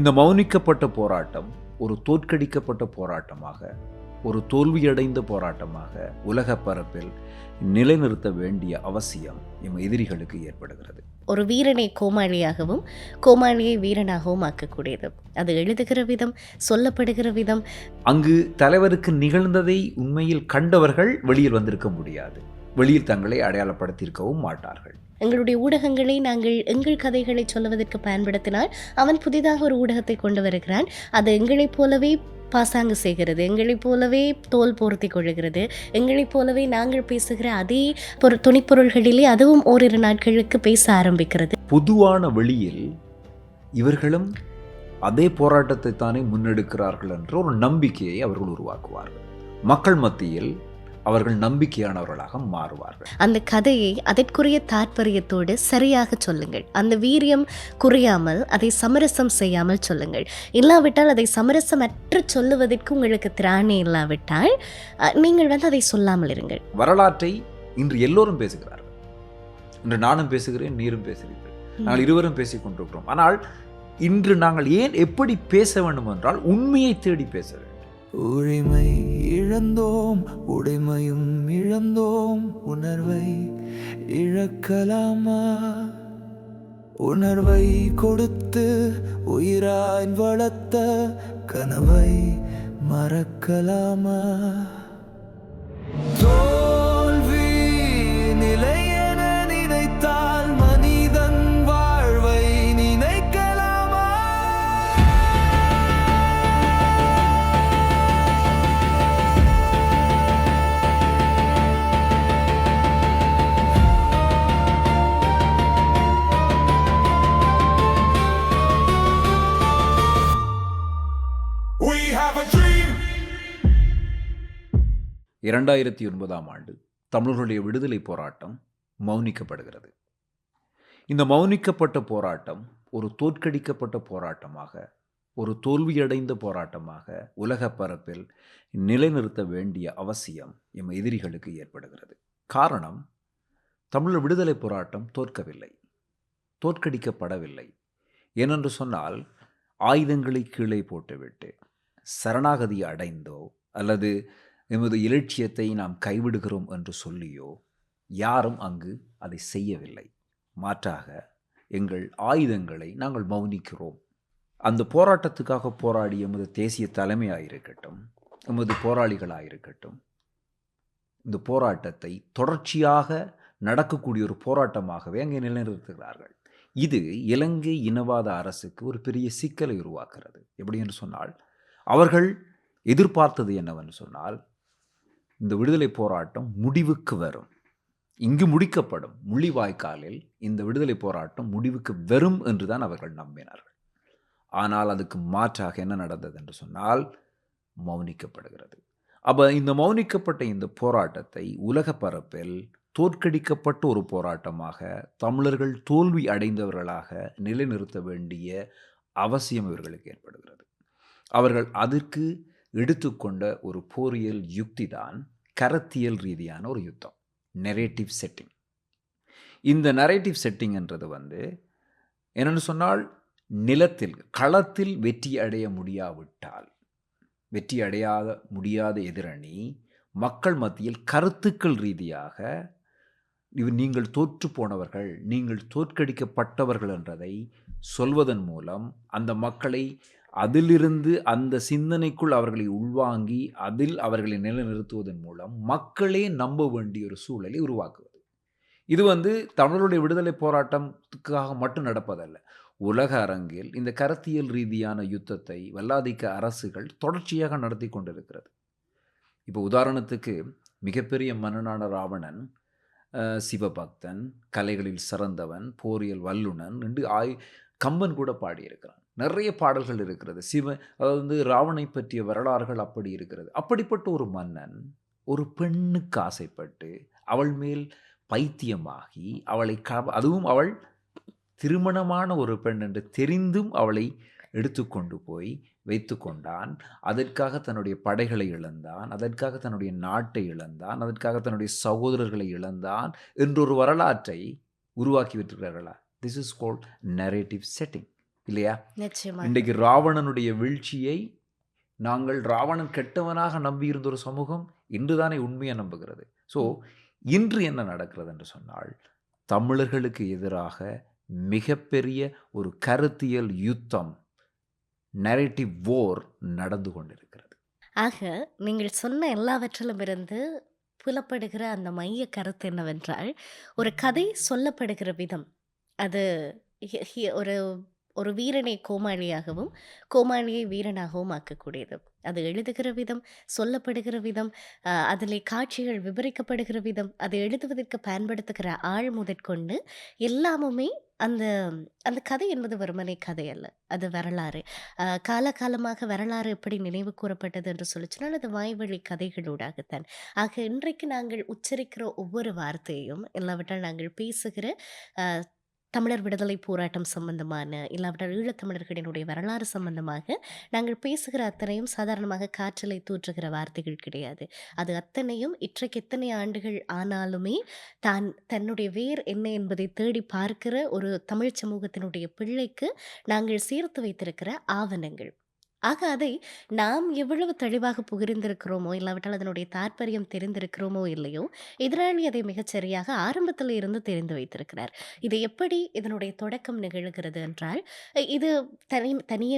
இந்த மௌனிக்கப்பட்ட போராட்டம் ஒரு தோற்கடிக்கப்பட்ட போராட்டமாக, ஒரு தோல்வியடைந்த போராட்டமாக உலக பரப்பில் நிலைநிறுத்த வேண்டிய அவசியம் எம் எதிரிகளுக்கு ஏற்படுகிறது. ஒரு வீரனை கோமாளியாகவும் கோமாளியை வீரனாகவும் ஆக்கக்கூடியது. அது எழுதுகிற விதம், சொல்லப்படுகிற விதம். அங்கு தலைவருக்கு நிகழ்ந்ததை உண்மையில் கண்டவர்கள் வெளியில் வந்திருக்க முடியாது. வெளியில் தங்களை அடையாளப்படுத்தியிருக்கவும் மாட்டார்கள். எங்களுடைய ஊடகங்களை நாங்கள் எங்கள் கதைகளை சொல்லுவதற்கு பயன்படுத்தினால் அவன் புதிதாக ஒரு ஊடகத்தை கொண்டு வருகிறான். அது எங்களைப் போலவே பாசாங்கு செய்கிறது, எங்களைப் போலவே தோல் போர்த்தி கொள்ளுகிறது, எங்களைப் போலவே நாங்கள் பேசுகிற அதே துணிப்பொருள்களிலே அதுவும் ஓரிரு நாட்களுக்கு பேச ஆரம்பிக்கிறது. பொதுவான வெளியில் இவர்களும் அதே போராட்டத்தை தானே முன்னெடுக்கிறார்கள் என்ற ஒரு நம்பிக்கையை அவர்கள் உருவாக்குவார்கள். மக்கள் மத்தியில் அவர்கள் நம்பிக்கையானவர்களாக மாறுவார்கள். அந்த கதையை அதற்குரிய தாற்பயத்தோடு சரியாக சொல்லுங்கள். அந்த வீரியம் குறையாமல், அதை சமரசம் செய்யாமல் சொல்லுங்கள். இல்லாவிட்டால் அதை சமரசமற்று சொல்லுவதற்கு உங்களுக்கு திராணி இல்லாவிட்டால் நீங்கள் அதை சொல்லாமல் இருங்கள். வரலாற்றை இன்று எல்லோரும் பேசுகிறார்கள். இன்று நானும் பேசுகிறேன், நீரும் பேசுகிறீர்கள், நாங்கள் இருவரும் பேசிக் கொண்டிருக்கிறோம். ஆனால் இன்று நாங்கள் ஏன் எப்படி பேச வேண்டும் என்றால் உண்மையை தேடி பேச வேண்டும். உரிமை இழந்தோம், உடைமையும் இழந்தோம், உணர்வை இழக்கலாமா? உணர்வை கொடுத்து உயிராய் வளர்த்த கனவை மறக்கலாமா? தோல்வி நிலை என நினைத்தால் மனிதன் வாழ்வை நினைக்கலாமா? We have a dream. 2009 ஆண்டு தமிழர்களுடைய விடுதலை போராட்டம் மௌனிக்கப்படுகிறது. இந்த மௌனிக்கப்பட்ட போராட்டம் ஒரு தோற்கடிக்கப்பட்ட போராட்டமாக, ஒரு தோல்வியடைந்த போராட்டமாக உலக பரப்பில் நிலைநிறுத்த வேண்டிய அவசியம் எம் எதிரிகளுக்கு ஏற்படுகிறது. காரணம், தமிழர் விடுதலை போராட்டம் தோற்கவில்லை, தோற்கடிக்கப்படவில்லை. ஏனென்று சொன்னால், ஆயுதங்களை கீழே போட்டுவிட்டு சரணாகதி அடைந்தோ அல்லது எமது இலட்சியத்தை நாம் கைவிடுகிறோம் என்று சொல்லியோ யாரும் அங்கு அதை செய்யவில்லை. மாற்றாக எங்கள் ஆயுதங்களை நாங்கள் மௌனிக்கிறோம். அந்த போராட்டத்துக்காக போராடிய எமது தேசிய தலைமையாயிருக்கட்டும், எமது போராளிகளாயிருக்கட்டும், இந்த போராட்டத்தை தொடர்ச்சியாக நடக்கக்கூடிய ஒரு போராட்டமாகவே அங்கே நிலைநிறுத்துகிறார்கள். இது இலங்கை இனவாத அரசுக்கு ஒரு பெரிய சிக்கலை உருவாக்குறது. எப்படி என்று சொன்னால், அவர்கள் எதிர்பார்த்தது என்னவென்று சொன்னால், இந்த விடுதலை போராட்டம் முடிவுக்கு வரும், இங்கு முடிக்கப்படும், முள்ளிவாய்க்காலில் இந்த விடுதலை போராட்டம் முடிவுக்கு வரும் என்றுதான் அவர்கள் நம்பினார்கள். ஆனால் அதுக்கு மாற்றாக என்ன நடந்தது என்று சொன்னால், மௌனிக்கப்படுகிறது. அப்போ இந்த மௌனிக்கப்பட்ட இந்த போராட்டத்தை உலக பரப்பில் தோற்கடிக்கப்பட்ட ஒரு போராட்டமாக, தமிழர்கள் தோல்வி அடைந்தவர்களாக நிலைநிறுத்த வேண்டிய அவசியம் இவர்களுக்கு ஏற்படுகிறது. அவர்கள் அதற்கு எடுத்துக்கொண்ட ஒரு போரியல் யுக்தி தான் கருத்தியல் ரீதியான ஒரு யுத்தம், நெரேட்டிவ் செட்டிங். இந்த நெரேட்டிவ் செட்டிங் என்றது என்னென்னு சொன்னால், நிலத்தில் களத்தில் வெற்றி அடைய முடியாவிட்டால், வெற்றி அடையாத முடியாத எதிரணி மக்கள் மத்தியில் கருத்துக்கள் ரீதியாக நீங்கள் தோற்று போனவர்கள், நீங்கள் தோற்கடிக்கப்பட்டவர்கள் என்றதை சொல்வதன் மூலம் அந்த மக்களை அதிலிருந்து அந்த சிந்தனைக்குள் அவர்களை உள்வாங்கி அதில் அவர்களை நிலைநிறுத்துவதன் மூலம் மக்களே நம்ப வேண்டிய ஒரு சூழலை உருவாக்குவது. இது தமிழருடைய விடுதலை போராட்டத்துக்காக மட்டும் நடப்பதல்ல. உலக அரங்கில் இந்த கருத்தியல் ரீதியான யுத்தத்தை வல்லாதிக்க அரசுகள் தொடர்ச்சியாக நடத்தி கொண்டிருக்கிறது. இப்போ உதாரணத்துக்கு, மிகப்பெரிய மன்னனான ராவணன் சிவபக்தன், கலைகளில் சிறந்தவன், போரியல் வல்லுனன் என்று கம்பன் கூட பாடியிருக்கிறான். நிறைய பாடல்கள் இருக்கிறது. அதாவது ராவணனை பற்றிய வரலாறுகள் அப்படி இருக்கிறது. அப்படிப்பட்ட ஒரு மன்னன் ஒரு பெண்ணுக்கு ஆசைப்பட்டு அவள் மேல் பைத்தியமாகி அவளை அதுவும் அவள் திருமணமான ஒரு பெண் என்று தெரிந்தும் அவளை எடுத்துக்கொண்டு போய் வைத்து கொண்டான். அதற்காக தன்னுடைய படைகளை இழந்தான், அதற்காக தன்னுடைய நாட்டை இழந்தான், அதற்காக தன்னுடைய சகோதரர்களை இழந்தான் என்றொரு வரலாற்றை உருவாக்கி விட்டிருக்கிறார்களா? This is called narrative setting. இல்லையா? நிச்சயமாக. இன்றைக்கு ராவணனுடைய வீழ்ச்சியை நாங்கள் ராவணன் கெட்டவனாக நம்பியிருந்த ஒரு சமூகம் இன்றுதானே உண்மையை நம்புகிறது. ஸோ இன்று என்ன நடக்கிறது என்று சொன்னால், தமிழர்களுக்கு எதிராக மிகப்பெரிய ஒரு கருத்தியல் யுத்தம், நரேட்டிவ் வார் நடந்து கொண்டிருக்கிறது. ஆக நீங்கள் சொன்ன எல்லாவற்றிலும் இருந்து புலப்படுகிற அந்த மைய கருத்து என்னவென்றால், ஒரு கதை சொல்லப்படுகிற விதம், அது ஒரு ஒரு வீரனை கோமாளியாகவும், கோமாளியை வீரனாகவும் ஆக்கக்கூடியது. அது எழுதுகிற விதம், சொல்லப்படுகிற விதம், அதிலே காட்சிகள் விவரிக்கப்படுகிற விதம், அதை எழுதுவதற்கு பயன்படுத்துகிற ஆள் முதற்கொண்டு எல்லாமுமே அந்த அந்த கதை என்பது வெறுமனே கதை அல்ல. அது வரலாறு. காலகாலமாக வரலாறு எப்படி நினைவு கூரப்பட்டது என்று சொல்லி சொன்னால், அது வாய்வழி கதைகளூடாகத்தான். ஆக இன்றைக்கு நாங்கள் உச்சரிக்கிற ஒவ்வொரு வார்த்தையும், இல்லாவிட்டால் நாங்கள் பேசுகிற அ தமிழர் விடுதலை போராட்டம் சம்பந்தமான, இல்லாவிட்டால் ஈழத்தமிழர்களினுடைய வரலாறு சம்பந்தமாக நாங்கள் பேசுகிற அத்தனையும் சாதாரணமாக காற்றிலே தூற்றுகிற வார்த்தைகள் கிடையாது. அது அத்தனையும் இன்றைக்கு எத்தனை ஆண்டுகள் ஆனாலுமே தன்னுடைய வேர் என்ன என்பதை தேடி பார்க்கிற ஒரு தமிழ் சமூகத்தினுடைய பிள்ளைக்கு நாங்கள் சேர்த்து வைத்திருக்கிற ஆவணங்கள். ஆக அதை நாம் எவ்வளவு தெளிவாக புரிந்திருக்கிறோமோ, இல்லாவிட்டால் அதனுடைய தாற்பயம் தெரிந்திருக்கிறோமோ இல்லையோ, எதிராளி அதை மிகச் சரியாக ஆரம்பத்திலே இருந்து தெரிந்து வைத்திருக்கிறார். இது எப்படி இதனுடைய தொடக்கம் நிகழ்கிறது என்றால், இது தனிய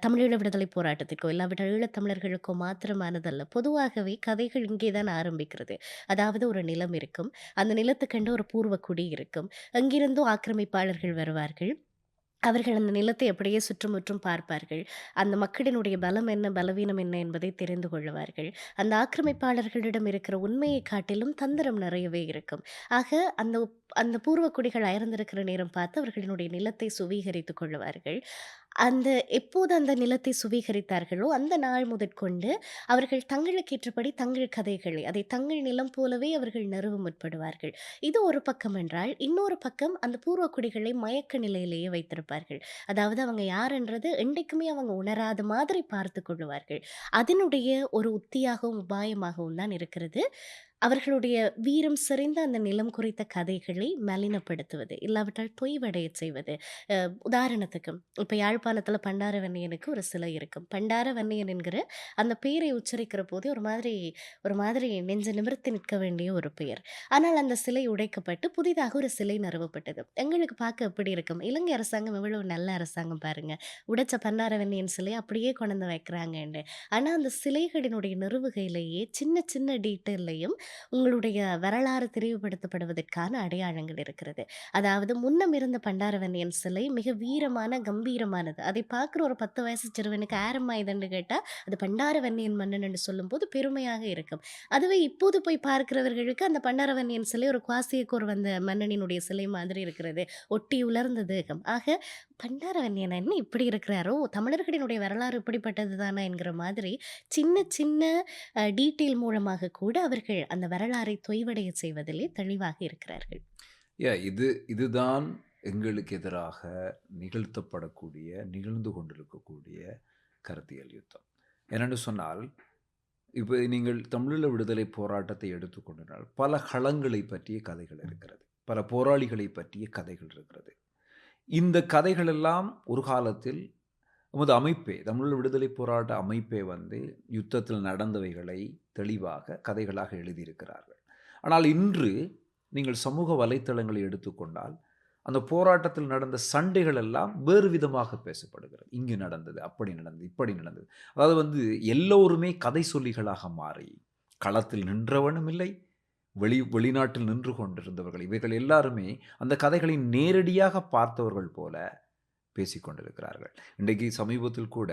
தமிழீழ விடுதலை போராட்டத்திற்கோ, இல்லாவிட்டால் ஈழத்தமிழர்களுக்கோ மாத்திரமானதல்ல. பொதுவாகவே கதைகள் இங்கே தான் ஆரம்பிக்கிறது. அதாவது ஒரு நிலம் இருக்கும். அந்த நிலத்துக்கென்று ஒரு பூர்வக்குடி இருக்கும். எங்கிருந்தோ ஆக்கிரமிப்பாளர்கள் வருவார்கள். அவர்கள் அந்த நிலத்தை அப்படியே சுற்றுமுற்றும் பார்ப்பார்கள். அந்த மக்களினுடைய பலம் என்ன, பலவீனம் என்ன என்பதை தெரிந்து கொள்ளுவார்கள். அந்த ஆக்கிரமிப்பாளர்களிடம் இருக்கிற உண்மையைக் காட்டிலும் தந்திரம் நிறையவே இருக்கும். ஆக அந்த அந்த பூர்வக்குடிகள் அயர்ந்திருக்கிற நேரம் பார்த்து அவர்களினுடைய நிலத்தை சுவீகரித்துக் கொள்ளுவார்கள். எப்போது அந்த நிலத்தை சுவீகரித்தார்களோ, அந்த நாள் முதற்கொண்டு அவர்கள் தங்களுக்கு ஏற்றபடி தங்கள் கதைகளை, அதை தங்கள் நிலம் போலவே அவர்கள் நிறுவ முற்படுவார்கள். இது ஒரு பக்கம் என்றால், இன்னொரு பக்கம் அந்த பூர்வக்குடிகளை மயக்க நிலையிலேயே வைத்திருப்பார்கள். அதாவது அவங்க யாரென்றது என்றைக்குமே அவங்க உணராத மாதிரி பார்த்துக் கொள்ளுவார்கள். அதனுடைய ஒரு உத்தியாகவும், உபாயமாகவும் தான் இருக்கிறது. அவர்களுடைய வீரம் செறிந்த அந்த நிலம் குறித்த கதைகளை மலினப்படுத்துவது, இல்லாவிட்டால் தொய்வடையச் செய்வது. அ உதாரணத்துக்கு, இப்ப யாழ்ப்பாணத்தில பண்டாரவன்னியனுக்கு ஒரு சிலை இருக்கும். பண்டாரவன்னியன் என்கிற அந்த பெயரை உச்சரிக்கிற போதே ஒரு மாதிரி நெஞ்ச நிமிர்த்தி நிற்க வேண்டிய ஒரு பெயர். ஆனால் அந்த சிலை உடைக்கப்பட்டு புதிதாக ஒரு சிலை நிறுவப்பட்டது. எங்களுக்கு பார்க்க எப்படி இருக்கும்? இலங்கை அரசாங்கம் எவ்வளவு நல்ல அரசாங்கம் பாருங்க. உடைச்ச பண்டாரவன்னியன் சிலைய அப்படியே கொண்டு வைக்கிறாங்கன்னு. ஆனா அந்த சிலைகளினுடைய நிறுவுகையிலேயே சின்ன சின்ன டீட்டெயில்லயும் உங்களுடைய வரலாறு தெரிவுபடுத்தப்படுவதற்கான அடையாளங்கள் இருக்கிறது. அதாவது முன்னம் இருந்த பண்டாரவன்னியன் சிலை மிக வீரமான, கம்பீரமானது. அதை பார்க்குற ஒரு 10 வயசு சிறுவனுக்கு ஆரம்மா இதுன்னு கேட்டா, அது பண்டாரவன்னியன் மன்னன் என்று சொல்லும்போது பெருமையாக இருக்கும். அதுவே இப்போது போய் பார்க்கிறவர்களுக்கு அந்த பண்டாரவன்னியன் சிலை ஒரு குவாசியக்கோர் வந்த மன்னனினுடைய சிலை மாதிரி இருக்கிறது. ஒட்டி உலர்ந்த தேகம். ஆக பண்டாரவன்னியன் என்ன இப்படி இருக்கிறாரோ, தமிழர்களினுடைய வரலாறு இப்படிப்பட்டது தானா என்கிற மாதிரி சின்ன சின்ன டீட்டெயில் மூலமாக கூட அவர்கள் அந்த வரலாறை தொய்வடைய செய்வதிலே தெளிவாக இருக்கிறார்கள். இதுதான் எங்களுக்கு எதிராக நிகழ்த்தப்படக்கூடிய, நிகழ்ந்து கொண்டிருக்கக்கூடிய கருத்தியல் யுத்தம். என்னென்னு சொன்னால், இப்போ நீங்கள் தமிழீழ விடுதலை போராட்டத்தை எடுத்துக்கொண்டால் பல களங்களை பற்றிய கதைகள் இருக்கிறது, பல போராளிகளை பற்றிய கதைகள் இருக்கிறது. இந்த கதைகள் எல்லாம் ஒரு காலத்தில் நமது அமைப்பே, தமிழீழ விடுதலை போராட்ட அமைப்பே யுத்தத்தில் நடந்தவைகளை தெளிவாக கதைகளாக எழுதியிருக்கிறார்கள். ஆனால் இன்று நீங்கள் சமூக வலைத்தளங்களை எடுத்துக்கொண்டால், அந்த போராட்டத்தில் நடந்த சண்டைகள் எல்லாம் வேறு விதமாக பேசப்படுகிறது. இங்கு நடந்தது, அப்படி நடந்தது, இப்படி நடந்தது. அதாவது எல்லோருமே கதை சொல்லிகளாக மாறி, களத்தில் நின்றவனும் இல்லை, வெளிநாட்டில் நின்று கொண்டிருந்தவர்கள், இவைகள் எல்லாருமே அந்த கதைகளை நேரடியாக பார்த்தவர்கள் போல பேசிக்கொண்டிருக்கிறார்கள். இன்றைக்கு சமீபத்தில் கூட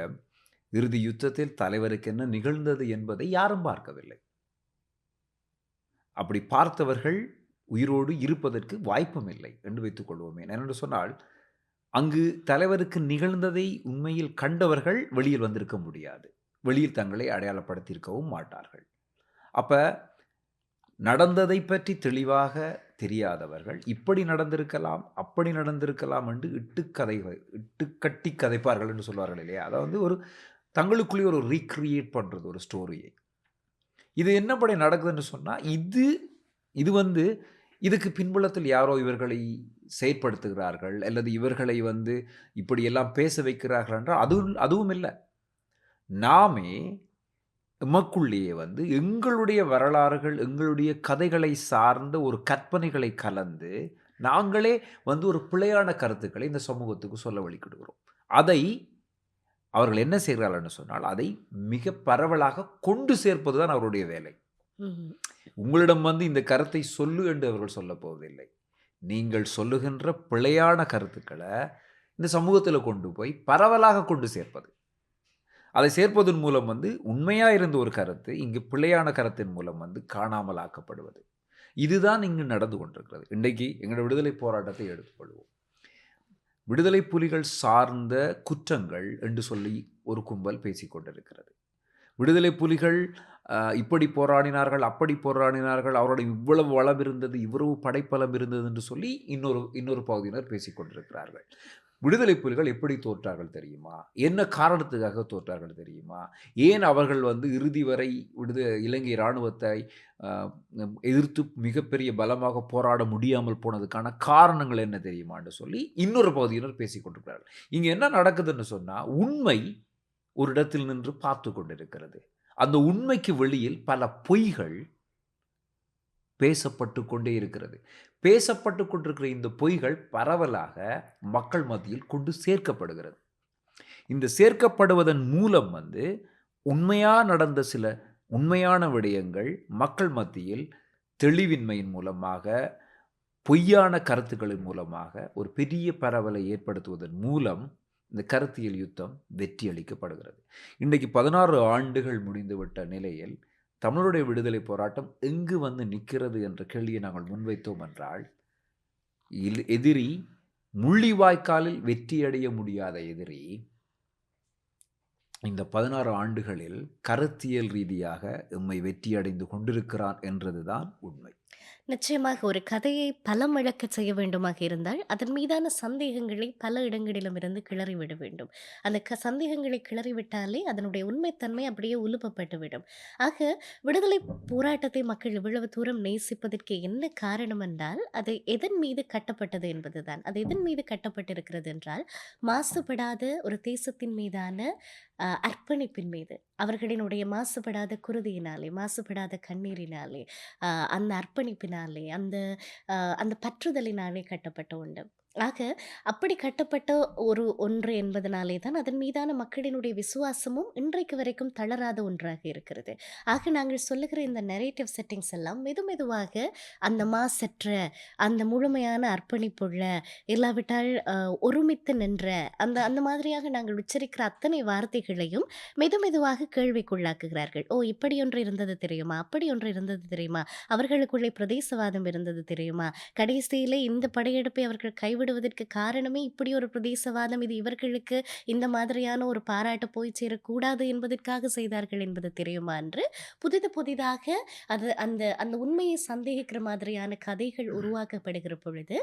இறுதி யுத்தத்தில் தலைவருக்கு என்ன நிகழ்ந்தது என்பதை யாரும் பார்க்கவில்லை. அப்படி பார்த்தவர்கள் உயிரோடு இருப்பதற்கு வாய்ப்பும் இல்லை என்று வைத்துக் கொள்வோமே. என்னென்று சொன்னால், அங்கு தலைவருக்கு நிகழ்ந்ததை உண்மையில் கண்டவர்கள் வெளியில் வந்திருக்க முடியாது, வெளியில் தங்களை அடையாளப்படுத்தியிருக்கவும் மாட்டார்கள். அப்ப நடந்ததை பற்றி தெளிவாக தெரியாதவர்கள் இப்படி நடந்திருக்கலாம், அப்படி நடந்திருக்கலாம் என்று இட்டுக்கட்டி கதைப்பார்கள் என்று சொல்வார்கள் இல்லையா? அதாவது ஒரு தங்களுக்குள்ளே ஒரு ரீக்ரியேட் பண்ணுறது ஒரு ஸ்டோரியை. இது என்னப்படி நடக்குதுன்னு சொன்னால், இது இதுக்கு பின்புலத்தில் யாரோ இவர்களை செயற்படுத்துகிறார்கள் அல்லது இவர்களை இப்படியெல்லாம் பேச வைக்கிறார்கள் என்றால் அதுவும் இல்லை. நாமே எமக்குள்ளேயே எங்களுடைய வரலாறுகள், எங்களுடைய கதைகளை சார்ந்த ஒரு கற்பனைகளை கலந்து நாங்களே ஒரு பிழையான கருத்துக்களை இந்த சமூகத்துக்கு சொல்ல வழிகிடுகிறோம். அதை அவர்கள் என்ன செய்கிறார்கள் சொன்னால், அதை மிக பரவலாக கொண்டு சேர்ப்பது தான் அவருடைய வேலை. உங்களிடம் இந்த கருத்தை சொல்லு என்று அவர்கள் சொல்லப் போவதில்லை. நீங்கள் சொல்லுகின்ற பிழையான கருத்துக்களை இந்த சமூகத்தில் கொண்டு போய் பரவலாக கொண்டு சேர்ப்பது. அதை சேர்ப்பதன் மூலம் உண்மையாக இருந்த ஒரு கருத்து இங்கு பிழையான கருத்தின் மூலம் காணாமல் ஆக்கப்படுவது. இதுதான் இங்கு நடந்து கொண்டிருக்கிறது. இன்றைக்கு எங்களுடைய விடுதலை போராட்டத்தை எடுத்துக்கொள்வோம். விடுதலை புலிகள் சார்ந்த குற்றங்கள் என்று சொல்லி ஒரு கும்பல் பேசிக்கொண்டிருக்கிறது. விடுதலை புலிகள் இப்படி போராடினார்கள், அப்படி போராடினார்கள், அவரோட இவ்வளவு வளம் இருந்தது, இவ்வளவு படைப்பலம் இருந்தது என்று சொல்லி இன்னொரு பகுதியினர் பேசிக்கொண்டிருக்கிறார்கள். விடுதலை புலிகள் எப்படி தோற்றார்கள் தெரியுமா? என்ன காரணத்துக்காக தோற்றார்கள் தெரியுமா? ஏன் அவர்கள் இறுதி வரை இலங்கை இராணுவத்தை எதிர்த்து மிகப்பெரிய பலமாக போராட முடியாமல் போனதுக்கான காரணங்கள் என்ன தெரியுமா என்று சொல்லி இன்னொரு பகுதியினர் பேசிக்கொண்டிருக்கிறார்கள். இங்கே என்ன நடக்குதுன்னு சொன்னால், உண்மை ஒரு இடத்தில் நின்று பார்த்து கொண்டிருக்கிறது. அந்த உண்மைக்கு வெளியில் பல பொய்கள் பேசப்பட்டு கொண்டே இருக்கிறது. பேசப்பட்டு கொண்டிருக்கிற இந்த பொய்கள் பரவலாக மக்கள் மத்தியில் கொண்டு சேர்க்கப்படுகிறது. இந்த சேர்க்கப்படுவதன் மூலம் உண்மையாக நடந்த சில உண்மையான விடயங்கள் மக்கள் மத்தியில் தெளிவின்மையின் மூலமாக, பொய்யான கருத்துக்களின் மூலமாக ஒரு பெரிய பரவலை ஏற்படுத்துவதன் மூலம் இந்த கருத்தியல் யுத்தம் வெற்றி அளிக்கப்படுகிறது. இன்றைக்கு 16 ஆண்டுகள் முடிந்துவிட்ட நிலையில் தமிழருடைய விடுதலை போராட்டம் எங்கு நிற்கிறது என்ற கேள்வியை நாங்கள் முன்வைத்தோம் என்றால், எதிரி முள்ளிவாய்க்காலில் வெற்றியடைய முடியாத எதிரி இந்த 16 ஆண்டுகளில் கருத்தியல் ரீதியாக எம்மை வெற்றியடைந்து கொண்டிருக்கிறான் என்றதுதான் உண்மை. நிச்சயமாக ஒரு கதையை பலமிழக்க செய்ய வேண்டுமாக இருந்தால் அதன் மீதான சந்தேகங்களை பல இடங்களிலுமிருந்து கிளறிவிட வேண்டும். அந்த சந்தேகங்களை கிளறிவிட்டாலே அதனுடைய உண்மைத்தன்மை அப்படியே உலுப்பப்பட்டுவிடும். ஆக விடுதலை போராட்டத்தை மக்கள் இவ்வளவு தூரம் நேசிப்பதற்கு என்ன காரணம் என்றால், அது எதன் மீது கட்டப்பட்டது என்பதுதான். அது எதன் மீது கட்டப்பட்டிருக்கிறது என்றால், மாசுபடாத ஒரு தேசத்தின் மீதான அர்ப்பணிப்பின் மீது, அவர்களினுடைய மாசுபடாத குருதியினாலே, மாசுபடாத கண்ணீரினாலே, அந்த அர்ப்பணிப்பினாலே, அந்த பற்றுதலினாலே கட்டப்பட்ட உண்டு. ஆக அப்படி கட்டப்பட்ட ஒன்று என்பதனாலே தான் அதன் மீதான மக்களினுடைய விசுவாசமும் இன்றைக்கு வரைக்கும் தளராத ஒன்றாக இருக்கிறது. ஆக நாங்கள் சொல்லுகிற இந்த நரேட்டிவ் செட்டிங்ஸ் எல்லாம் மெதுவாக அந்த மாசற்ற, அந்த முழுமையான அர்ப்பணிப்புள்ள, இல்லாவிட்டால் ஒருமித்து நின்ற அந்த மாதிரியாக நாங்கள் உச்சரிக்கிற அத்தனை வார்த்தைகளையும் மெதுவாக கேள்விக்குள்ளாக்குகிறார்கள். ஓ, இப்படி ஒன்று இருந்தது தெரியுமா? அப்படி ஒன்று இருந்தது தெரியுமா? அவர்களுக்குள்ளே பிரதேசவாதம் இருந்தது தெரியுமா? கடைசியிலே இந்த படையெடுப்பை அவர்கள் கைவிடுவதற்கு காரணமே இப்படி ஒரு பிரதேசவாதம், இது இவர்களுக்கு இந்த மாதிரியான ஒரு பாராட்டு போய் சேரக்கூடாது என்பதற்காக செய்தார்கள் என்பது தெரியுமா என்று புதிதாக அது அந்த உண்மையை சந்தேகிக்கிற மாதிரியான கதைகள் உருவாக்கப்படுகிற பொழுது,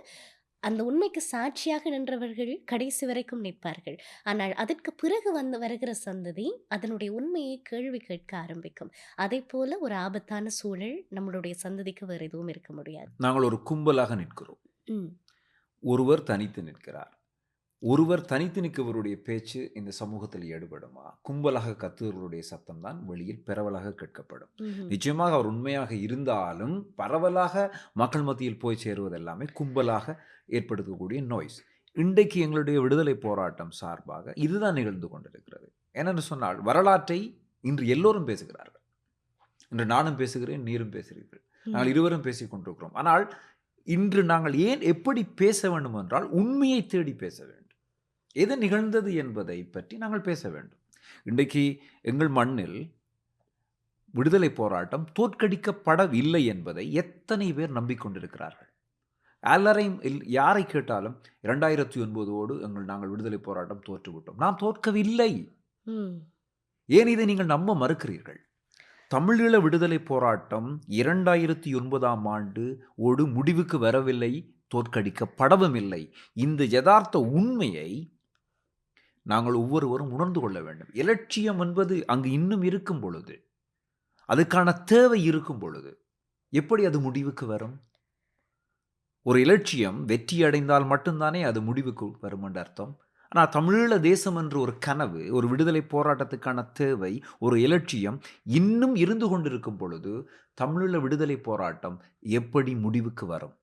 அந்த உண்மைக்கு சாட்சியாக நின்றவர்கள் கடைசி வரைக்கும் நிற்பார்கள். ஆனால் அதற்கு பிறகு வருகிற சந்ததி அதனுடைய உண்மையை கேள்வி கேட்க ஆரம்பிக்கும். அதை போல ஒரு ஆபத்தான சூழல் நம்மளுடைய சந்ததிக்கு வேறு எதுவும் இருக்க முடியாது. நாங்கள் ஒரு கும்பலாக நிற்கிறோம். ஒருவர் தனித்து நிற்கிறார். ஒருவர் தனித்து நிற்கவருடைய பேச்சு இந்த சமூகத்தில் ஈடுபடுமா? கும்பலாக கத்துவர்களுடைய சத்தம் தான் வெளியில் பரவலாக கேட்கப்படும். நிச்சயமாக அவர் உண்மையாக இருந்தாலும் பரவலாக மக்கள் மத்தியில் போய் சேருவது எல்லாமே கும்பலாக ஏற்படுத்தக்கூடிய நோய்ஸ். இன்றைக்கு எங்களுடைய விடுதலை போராட்டம் சார்பாக இதுதான் நிகழ்ந்து கொண்டிருக்கிறது. என்னென்னு சொன்னால், வரலாற்றை இன்று எல்லோரும் பேசுகிறார்கள். இன்று நானும் பேசுகிறேன், நீரும் பேசுகிறீர்கள், நாங்கள் இருவரும் பேசிக் கொண்டிருக்கிறோம். ஆனால் இன்று நாங்கள் ஏன் எப்படி பேச வேண்டும் என்றால், உண்மையை தேடி பேச வேண்டும். எது நிகழ்ந்தது என்பதை பற்றி நாங்கள் பேச வேண்டும். இன்றைக்கு எங்கள் மண்ணில் விடுதலை போராட்டம் தோற்கடிக்கப்படவில்லை என்பதை எத்தனை பேர் நம்பிக்கொண்டிருக்கிறார்கள்? யாரை கேட்டாலும் 2009 நாங்கள் விடுதலை போராட்டம் தோற்றுவிட்டோம். நாம் தோற்கவில்லை. ஏன் இதை நீங்கள் நம்ப மறுக்கிறீர்கள்? தமிழீழ விடுதலை போராட்டம் 2009 ஓடு முடிவுக்கு வரவில்லை, தோற்கடிக்கப்படவும் இல்லை. இந்த யதார்த்த உண்மையை நாங்கள் ஒவ்வொருவரும் உணர்ந்து கொள்ள வேண்டும். இலட்சியம் என்பது அங்கு இன்னும் இருக்கும் பொழுது, அதுக்கான தேவை இருக்கும் பொழுது எப்படி அது முடிவுக்கு வரும்? ஒரு இலட்சியம் வெற்றி அடைந்தால் மட்டும்தானே அது முடிவுக்கு வரும் என்ற அர்த்தம். ஆனால் தமிழீழ தேசம் என்ற ஒரு கனவு, ஒரு விடுதலை போராட்டத்துக்கான தேவை, ஒரு இலட்சியம் இன்னும் இருந்து கொண்டிருக்கும் பொழுது தமிழீழ விடுதலை போராட்டம் எப்படி முடிவுக்கு வரும்?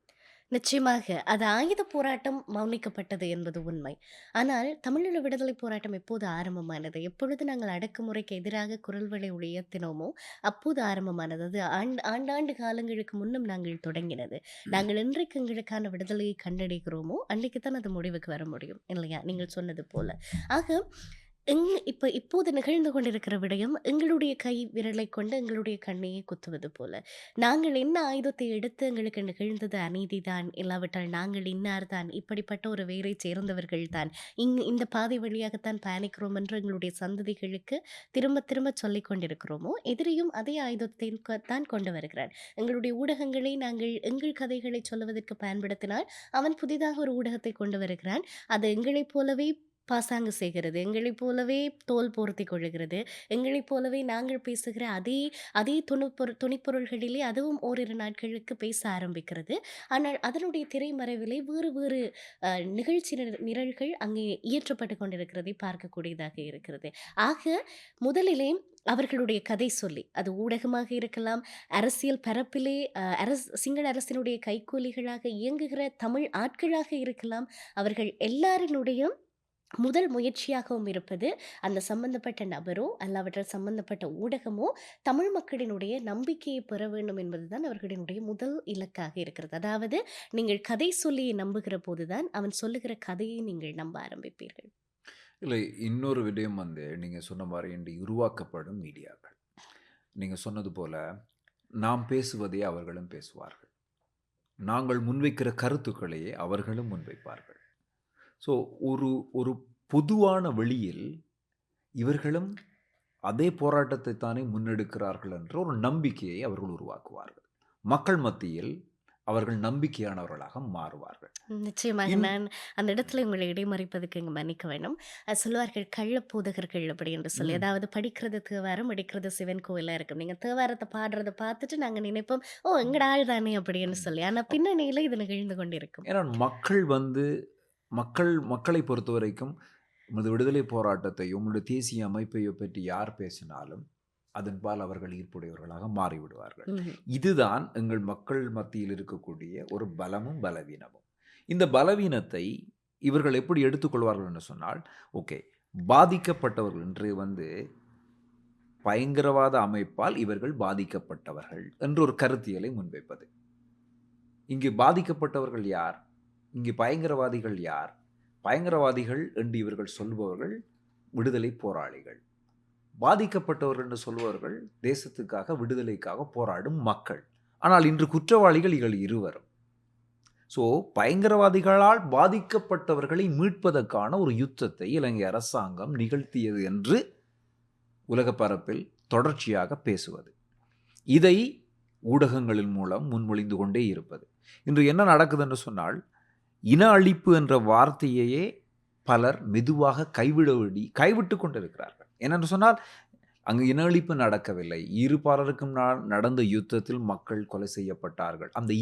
நிச்சயமாக. அது ஆயுத போராட்டம் மௌனிக்கப்பட்டது என்பது உண்மை. ஆனால் தமிழீழ விடுதலை போராட்டம் எப்போது ஆரம்பமானது? எப்பொழுது நாங்கள் அடக்குமுறைக்கு எதிராக குரல்களை உயர்த்தினோமோ, அப்போது ஆரம்பமானது. அது ஆண்டாண்டு காலங்களுக்கு முன்னும் நாங்கள் தொடங்கினது. நாங்கள் என்றைக்கு எங்களுக்கான விடுதலையை கண்டடைகிறோமோ, அன்றைக்கு தான் அது முடிவுக்கு வர முடியும். இல்லையா? நீங்கள் சொன்னது போல. ஆக இப்போது நிகழ்ந்து கொண்டிருக்கிற விடயம் எங்களுடைய கை விரலை கொண்டு எங்களுடைய கண்ணையே குத்துவது போல. நாங்கள் என்ன ஆயுதத்தை எடுத்து எங்களுக்கு நிகழ்ந்தது அநீதிதான், இல்லாவிட்டால் நாங்கள் இன்னார் தான், இப்படிப்பட்ட ஒரு வேரைச் சேர்ந்தவர்கள் தான், இந்த பாதை வழியாகத்தான் பயணிக்கிறோம் என்று எங்களுடைய சந்ததிகளுக்கு திரும்ப திரும்ப சொல்லிக் கொண்டிருக்கிறோமோ, எதிரியும் அதே ஆயுதத்தை தான் கொண்டு வருகிறான். எங்களுடைய ஊடகங்களை நாங்கள் எங்கள் கதைகளை சொல்லுவதற்கு பயன்படுத்தினால், அவன் புதிதாக ஒரு ஊடகத்தை கொண்டு வருகிறான். அது எங்களைப் போலவே பாசாங்கு செய்கிறது. எங்களைப் போலவே தோல் போர்த்திக் கொள்ளுகிறது. எங்களைப் போலவே நாங்கள் பேசுகிற அதே அதே துணிப்பொருள்களிலே அதுவும் ஓரிரு நாட்களுக்கு பேச ஆரம்பிக்கிறது. ஆனால் அதனுடைய திரைமறைவிலே வேறு வேறு நிகழ்ச்சி நிரல்கள் அங்கே இயற்றப்பட்டுக் கொண்டிருக்கிறதை பார்க்கக்கூடியதாக இருக்கிறது. ஆக முதலிலே அவர்களுடைய கதை சொல்லி, அது ஊடகமாக இருக்கலாம், அரசியல் பரப்பிலே சிங்கள அரசினுடைய கைக்கூலிகளாக இயங்குகிற தமிழ் ஆட்களாக இருக்கலாம். அவர்கள் எல்லாரினுடைய முதல் முயற்சியாகவும் இருப்பது, அந்த சம்பந்தப்பட்ட நபரோ அல்லாவிட்டால் சம்பந்தப்பட்ட ஊடகமோ தமிழ் மக்களினுடைய நம்பிக்கையை பெற வேண்டும் என்பதுதான் அவர்களினுடைய முதல் இலக்காக இருக்கிறது. அதாவது நீங்கள் கதை சொல்லியை நம்புகிற போதுதான் அவன் சொல்லுகிற கதையை நீங்கள் நம்ப ஆரம்பிப்பீர்கள். இல்லை, இன்னொரு விடயம் நீங்கள் சொன்ன மாதிரி இன்று உருவாக்கப்படும் மீடியாக்கள். நீங்கள் சொன்னது போல நாம் பேசுவதே அவர்களும் பேசுவார்கள். நாங்கள் முன்வைக்கிற கருத்துக்களையே அவர்களும் முன்வைப்பார்கள். ஸோ ஒரு ஒரு பொதுவான வெளியில் இவர்களும் அதே போராட்டத்தை தானே முன்னெடுக்கிறார்கள் என்ற ஒரு நம்பிக்கையை அவர்கள் உருவாக்குவார்கள். மக்கள் மத்தியில் அவர்கள் நம்பிக்கையானவர்களாக மாறுவார்கள். நிச்சயமாக. நான் அந்த இடத்துல உங்களை இடைமறிப்பதுக்கு இங்கே மன்னிக்க வேண்டும். சொல்லுவார்கள் கள்ளப்போதகர்கள் அப்படி என்று சொல்லி. அதாவது படிக்கிறது தேவாரம், படிக்கிறது சிவன் கோயிலாக இருக்கும். நீங்கள் தேவாரத்தை பாடுறதை பார்த்துட்டு நாங்கள் நினைப்போம், ஓ எங்கட ஆள் தானே அப்படின்னு சொல்லி. ஆனால் பின்னணியில் இது நிகழ்ந்து கொண்டிருக்கும். ஏன்னா மக்களை பொறுத்த வரைக்கும் உமது விடுதலை போராட்டத்தையும் உங்களுடைய தேசிய அமைப்பையோ பற்றி யார் பேசினாலும் அதன்பால் அவர்கள் ஈர்ப்புடையவர்களாக மாறிவிடுவார்கள். இதுதான் எங்கள் மக்கள் மத்தியில் இருக்கக்கூடிய ஒரு பலமும் பலவீனமும். இந்த பலவீனத்தை இவர்கள் எப்படி எடுத்துக்கொள்வார்கள் என்று சொன்னால், ஓகே, பாதிக்கப்பட்டவர்கள் என்று பயங்கரவாத அமைப்பால் இவர்கள் பாதிக்கப்பட்டவர்கள் என்ற ஒரு கருத்தியலை முன்வைப்பது. இங்கு பாதிக்கப்பட்டவர்கள் யார்? இங்கு பயங்கரவாதிகள் யார்? பயங்கரவாதிகள் என்று இவர்கள் சொல்பவர்கள் விடுதலை போராளிகள். பாதிக்கப்பட்டவர்கள் என்று சொல்பவர்கள் தேசத்துக்காக விடுதலைக்காக போராடும் மக்கள். ஆனால் இன்று குற்றவாளிகள் இவர்கள் இருவரும். ஸோ பயங்கரவாதிகளால் பாதிக்கப்பட்டவர்களை மீட்பதற்கான ஒரு யுத்தத்தை இலங்கை அரசாங்கம் நிகழ்த்தியது என்று உலக பரப்பில் தொடர்ச்சியாக பேசுவது, இதை ஊடகங்களின் மூலம் முன்மொழிந்து கொண்டே இருப்பது. இன்று என்ன நடக்குது என்று சொன்னால், இன அழிப்பு என்ற வார்த்தையையே பலர் மெதுவாக கைவிட்டு கொண்டிருக்கிறார்கள். என்னென்று சொன்னால், அங்கு இன அழிப்பு நடக்கவில்லை. இருபாலருக்கும் நடந்த யுத்தத்தில் மக்கள் கொலை செய்யப்பட்டார்கள். அந்த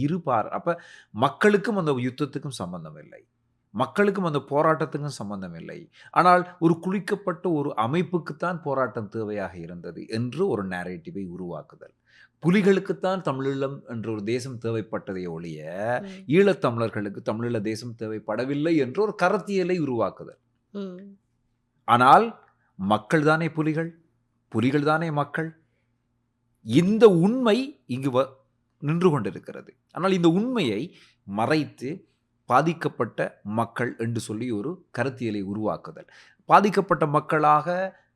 அப்போ மக்களுக்கும் அந்த யுத்தத்துக்கும் சம்பந்தம் இல்லை, மக்களுக்கும் அந்த போராட்டத்துக்கும் சம்பந்தம் இல்லை. ஆனால் ஒரு குளிக்கப்பட்ட ஒரு அமைப்புக்குத்தான் போராட்டம் தேவையாக இருந்தது என்று ஒரு நேரேட்டிவை உருவாக்குதல். புலிகளுக்குத்தான் தமிழீழம் என்ற ஒரு தேசம் தேவைப்பட்டதை ஒழிய ஈழத்தமிழர்களுக்கு தமிழீழ தேசம் தேவைப்படவில்லை என்ற ஒரு கருத்தியலை உருவாக்குதல். ஆனால் மக்கள் தானே புலிகள், புலிகள் தானே மக்கள். இந்த உண்மை இங்கு நின்று கொண்டிருக்கிறது. ஆனால் இந்த உண்மையை மறைத்து பாதிக்கப்பட்ட மக்கள் என்று சொல்லி ஒரு கருத்தியலை உருவாக்குதல், பாதிக்கப்பட்ட மக்களாக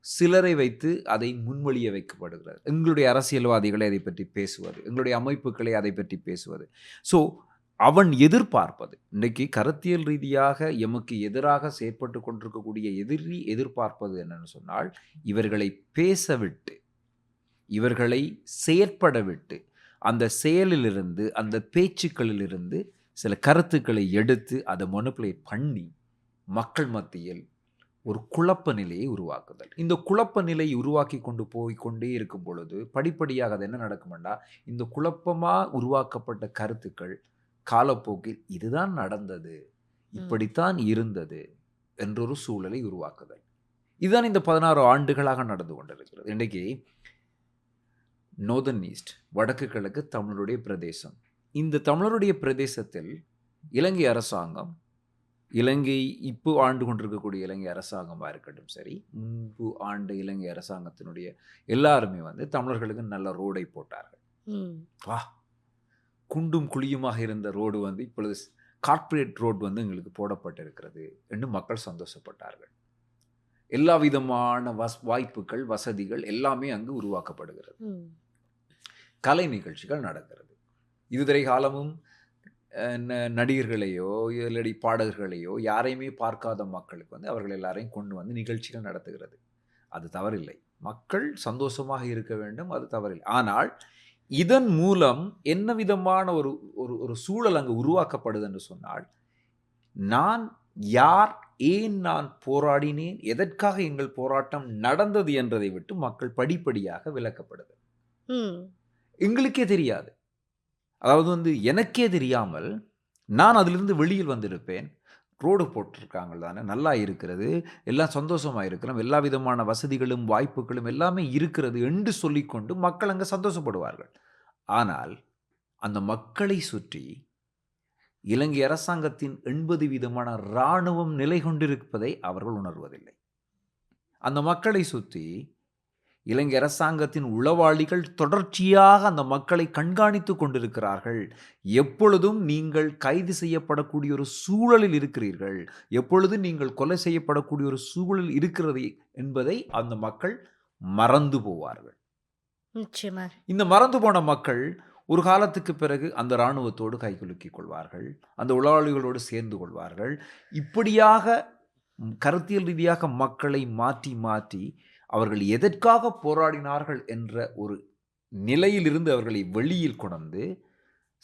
சிலரை வைத்து அதை முன்மொழிய வைக்கப்படுகிறது. எங்களுடைய அரசியல்வாதிகளை அதை பற்றி பேசுவது, எங்களுடைய அமைப்புகளை அதை பற்றி பேசுவது. ஸோ அவன் எதிர்பார்ப்பது, இன்றைக்கு கருத்தியல் ரீதியாக எமக்கு எதிராக செயற்பட்டு கொண்டிருக்கக்கூடிய எதிர்பார்ப்பது என்னன்னு சொன்னால், இவர்களை பேசவிட்டு, இவர்களை செயற்பட விட்டு, அந்த செயலிலிருந்து, அந்த பேச்சுக்களிலிருந்து சில கருத்துக்களை எடுத்து அதை மொனப்புலேட் பண்ணி மக்கள் மத்தியில் ஒரு குழப்ப நிலையை உருவாக்குதல். இந்த குழப்ப நிலை உருவாக்கி கொண்டே இருக்கும் பொழுது படிப்படியாக அது என்ன நடக்கும்னா, இந்த குழப்பமாக உருவாக்கப்பட்ட கருத்துக்கள் காலப்போக்கில் இதுதான் நடந்தது, ம். இப்படித்தான் இருந்தது என்றொரு சூழலை உருவாக்குதல். இதுதான் இந்த 16 ஆண்டுகளாக நடந்து கொண்டிருக்கிறது. இன்றைக்கு நோர்தர்ன் ஈஸ்ட், வடக்கு கிழக்கு தமிழருடைய பிரதேசம். இந்த தமிழருடைய பிரதேசத்தில் இலங்கை அரசாங்கம், இலங்கை இப்போ ஆண்டு கொண்டிருக்கக்கூடிய இலங்கை அரசாங்கமாக இருக்கட்டும் சரி, முன்பு ஆண்டு இலங்கை அரசாங்கத்தினுடைய எல்லாருமே வந்து தமிழர்களுக்கு நல்ல ரோடை போட்டார்கள். ம். வா, குண்டும் குழியுமாக இருந்த ரோடு வந்து இப்பொழுது கார்ப்பரேட் ரோடு வந்து எங்களுக்கு போடப்பட்டிருக்கிறது என்று மக்கள் சந்தோஷப்பட்டார்கள். எல்லா விதமான வாய்ப்புகள், வசதிகள் எல்லாமே அங்கு உருவாக்கப்படுகிறது. ம். கலை நிகழ்ச்சிகள் நடக்கிறது. இதுவரை காலமும் நடிகர்களையோ இல்லாட்டி பாடகர்களையோ யாரையுமே பார்க்காத மக்களுக்கு வந்து அவர்கள் எல்லாரையும் கொண்டு வந்து நிகழ்ச்சிகள் நடத்துகிறது. அது தவறில்லை. மக்கள் சந்தோஷமாக இருக்க வேண்டும், அது தவறில்லை. ஆனால் இதன் மூலம் என்ன விதமான ஒரு ஒரு ஒரு சூழல் அங்கு உருவாக்கப்படுது என்று சொன்னால், நான் யார், ஏன் நான் போராடினேன், எதற்காக எங்கள் போராட்டம் நடந்தது என்றதை விட்டு மக்கள் படிப்படியாக விலக்கப்படுது. ம். எங்களுக்கே தெரியாது. அதாவது வந்து எனக்கே தெரியாமல் நான் அதிலிருந்து வெளியில் வந்திருப்பேன். ரோடு போட்டிருக்காங்க தானே, நல்லா இருக்கிறது, எல்லாம் சந்தோஷமாக இருக்கிறோம், எல்லா விதமான வசதிகளும் வாய்ப்புகளும் எல்லாமே இருக்கிறது என்று சொல்லிக்கொண்டு மக்கள் அங்கே சந்தோஷப்படுவார்கள். ஆனால் அந்த மக்களை சுற்றி இலங்கை அரசாங்கத்தின் 80% இராணுவம் நிலை கொண்டிருப்பதை அவர்கள் உணர்வதில்லை. அந்த மக்களை சுற்றி இலங்கை அரசாங்கத்தின் உளவாளிகள் தொடர்ச்சியாக அந்த மக்களை கண்காணித்து கொண்டிருக்கிறார்கள். எப்பொழுதும் நீங்கள் கைது செய்யப்படக்கூடிய ஒரு சூழலில் இருக்கிறீர்கள், எப்பொழுதும் நீங்கள் கொலை செய்யப்படக்கூடிய ஒரு சூழலில் இருக்கிறது என்பதை அந்த மக்கள் மறந்து போவார்கள். நிச்சயமாக. இந்த மறந்து போன மக்கள் ஒரு காலத்துக்கு பிறகு அந்த இராணுவத்தோடு கைகுலுக்கிக் கொள்வார்கள், அந்த உளவாளிகளோடு சேர்ந்து கொள்வார்கள். இப்படியாக கருத்தியல் ரீதியாக மக்களை மாற்றி மாற்றி அவர்கள் எதற்காக போராடினார்கள் என்ற ஒரு நிலையிலிருந்து அவர்களை வெளியில் கொண்டு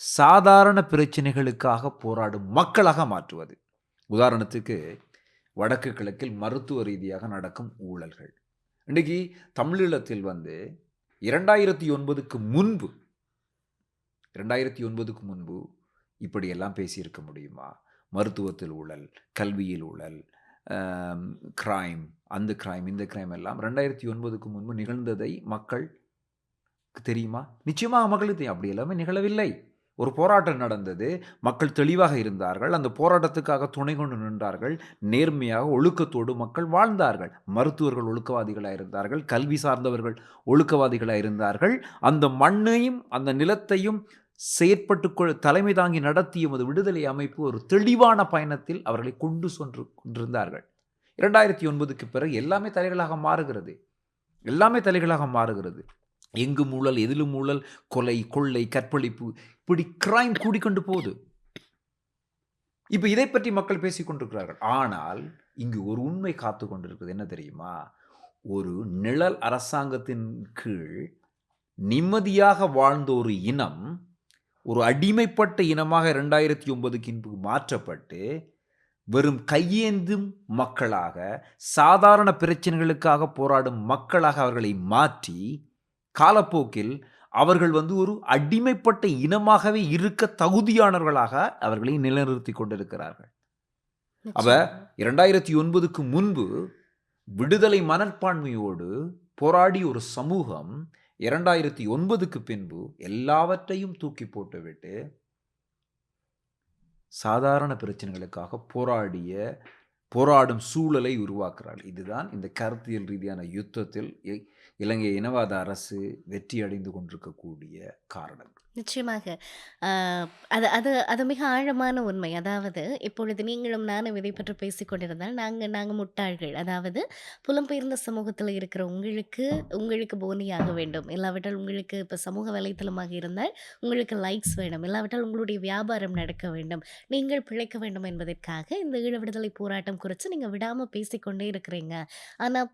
சாதாரண பிரச்சனைகளுக்காக போராடும் மக்களாக மாற்றுவது. உதாரணத்துக்கு வடக்கு கிழக்கில் மருத்துவ ரீதியாக நடக்கும் ஊழல்கள். இன்றைக்கு தமிழீழத்தில் வந்து 2009க்கு முன்பு 2009க்கு முன்பு இப்படியெல்லாம் பேசியிருக்க முடியுமா? மருத்துவத்தில் ஊழல், கல்வியில் ஊழல், கிரைம், அந்த கிரைம், இந்த கிரைம் எல்லாம் 2009க்கு முன்பு நிகழ்ந்ததை மக்களுக்கு தெரியுமா? நிச்சயமாக மக்களுக்கு தெரியும். அப்படி எல்லாமே நிகழவில்லை. ஒரு போராட்டம் நடந்தது, மக்கள் தெளிவாக இருந்தார்கள், அந்த போராட்டத்துக்காக துணை கொண்டு நின்றார்கள், நேர்மையாக ஒழுக்கத்தோடு மக்கள் வாழ்ந்தார்கள். மருத்துவர்கள் ஒழுக்கவாதிகளாக இருந்தார்கள், கல்வி சார்ந்தவர்கள் ஒழுக்கவாதிகளாக இருந்தார்கள். அந்த மண்ணையும் அந்த நிலத்தையும் செயற்பட்டு தலைமை தாங்கி நடத்திய விடுதலை அமைப்பு ஒரு தெளிவான பயணத்தில் அவர்களை கொண்டு சென்று கொண்டிருந்தார்கள். 2009க்கு பிறகு எல்லாமே தலைகளாக மாறுகிறது, எல்லாமே தலைகளாக மாறுகிறது. எங்கும் ஊழல், எதிலும் ஊழல், கொலை, கொள்ளை, கற்பழிப்பு, இப்படி கிரைம் கூடிக்கொண்டு போகுது. இப்போ இதை பற்றி மக்கள் பேசிக் கொண்டிருக்கிறார்கள். ஆனால் இங்கு ஒரு உண்மை காத்து கொண்டிருக்கிறது. என்ன தெரியுமா? ஒரு நிழல் அரசாங்கத்தின் கீழ் நிம்மதியாக வாழ்ந்த ஒரு இனம் ஒரு அடிமைப்பட்ட இனமாக 2009க்கு மாற்றப்பட்டு வெறும் கையேந்தும் மக்களாக, சாதாரண பிரச்சனைகளுக்காக போராடும் மக்களாக அவர்களை மாற்றி காலப்போக்கில் அவர்கள் வந்து ஒரு அடிமைப்பட்ட இனமாகவே இருக்க தகுதியானவர்களாக அவர்களை நிலைநிறுத்தி கொண்டிருக்கிறார்கள். அவ 2009க்கு முன்பு விடுதலை மனப்பான்மையோடு போராடி ஒரு சமூகம் 2009க்கு பின்பு எல்லாவற்றையும் தூக்கி போட்டுவிட்டு சாதாரண பிரச்சனைகளுக்காக போராடும் சூழலை உருவாக்குறாள். இதுதான் இந்த கருத்தியல் ரீதியான யுத்தத்தில் இலங்கை இனவாத அரசு வெற்றி அடைந்து கொண்டிருக்கக்கூடிய காரணங்கள். நிச்சயமாக. அது அது அது மிக ஆழமான உண்மை. அதாவது இப்பொழுது நீங்களும் நானும் இதை பற்றி பேசிக்கொண்டிருந்தால் நாங்கள் முட்டாள்கள். அதாவது புலம்பெயர்ந்த சமூகத்தில் இருக்கிற உங்களுக்கு போனியாக வேண்டும், இல்லாவிட்டால் உங்களுக்கு இப்போ சமூக வலைத்தளமாக இருந்தால் உங்களுக்கு லைக்ஸ் வேணும், இல்லாவிட்டால் உங்களுடைய வியாபாரம் நடக்க வேண்டும், நீங்கள் பிழைக்க வேண்டும் என்பதற்காக இந்த ஈழ விடுதலை போராட்டம் குறித்து நீங்கள் விடாமல் பேசிக்கொண்டே இருக்கிறீங்க. ஆனால்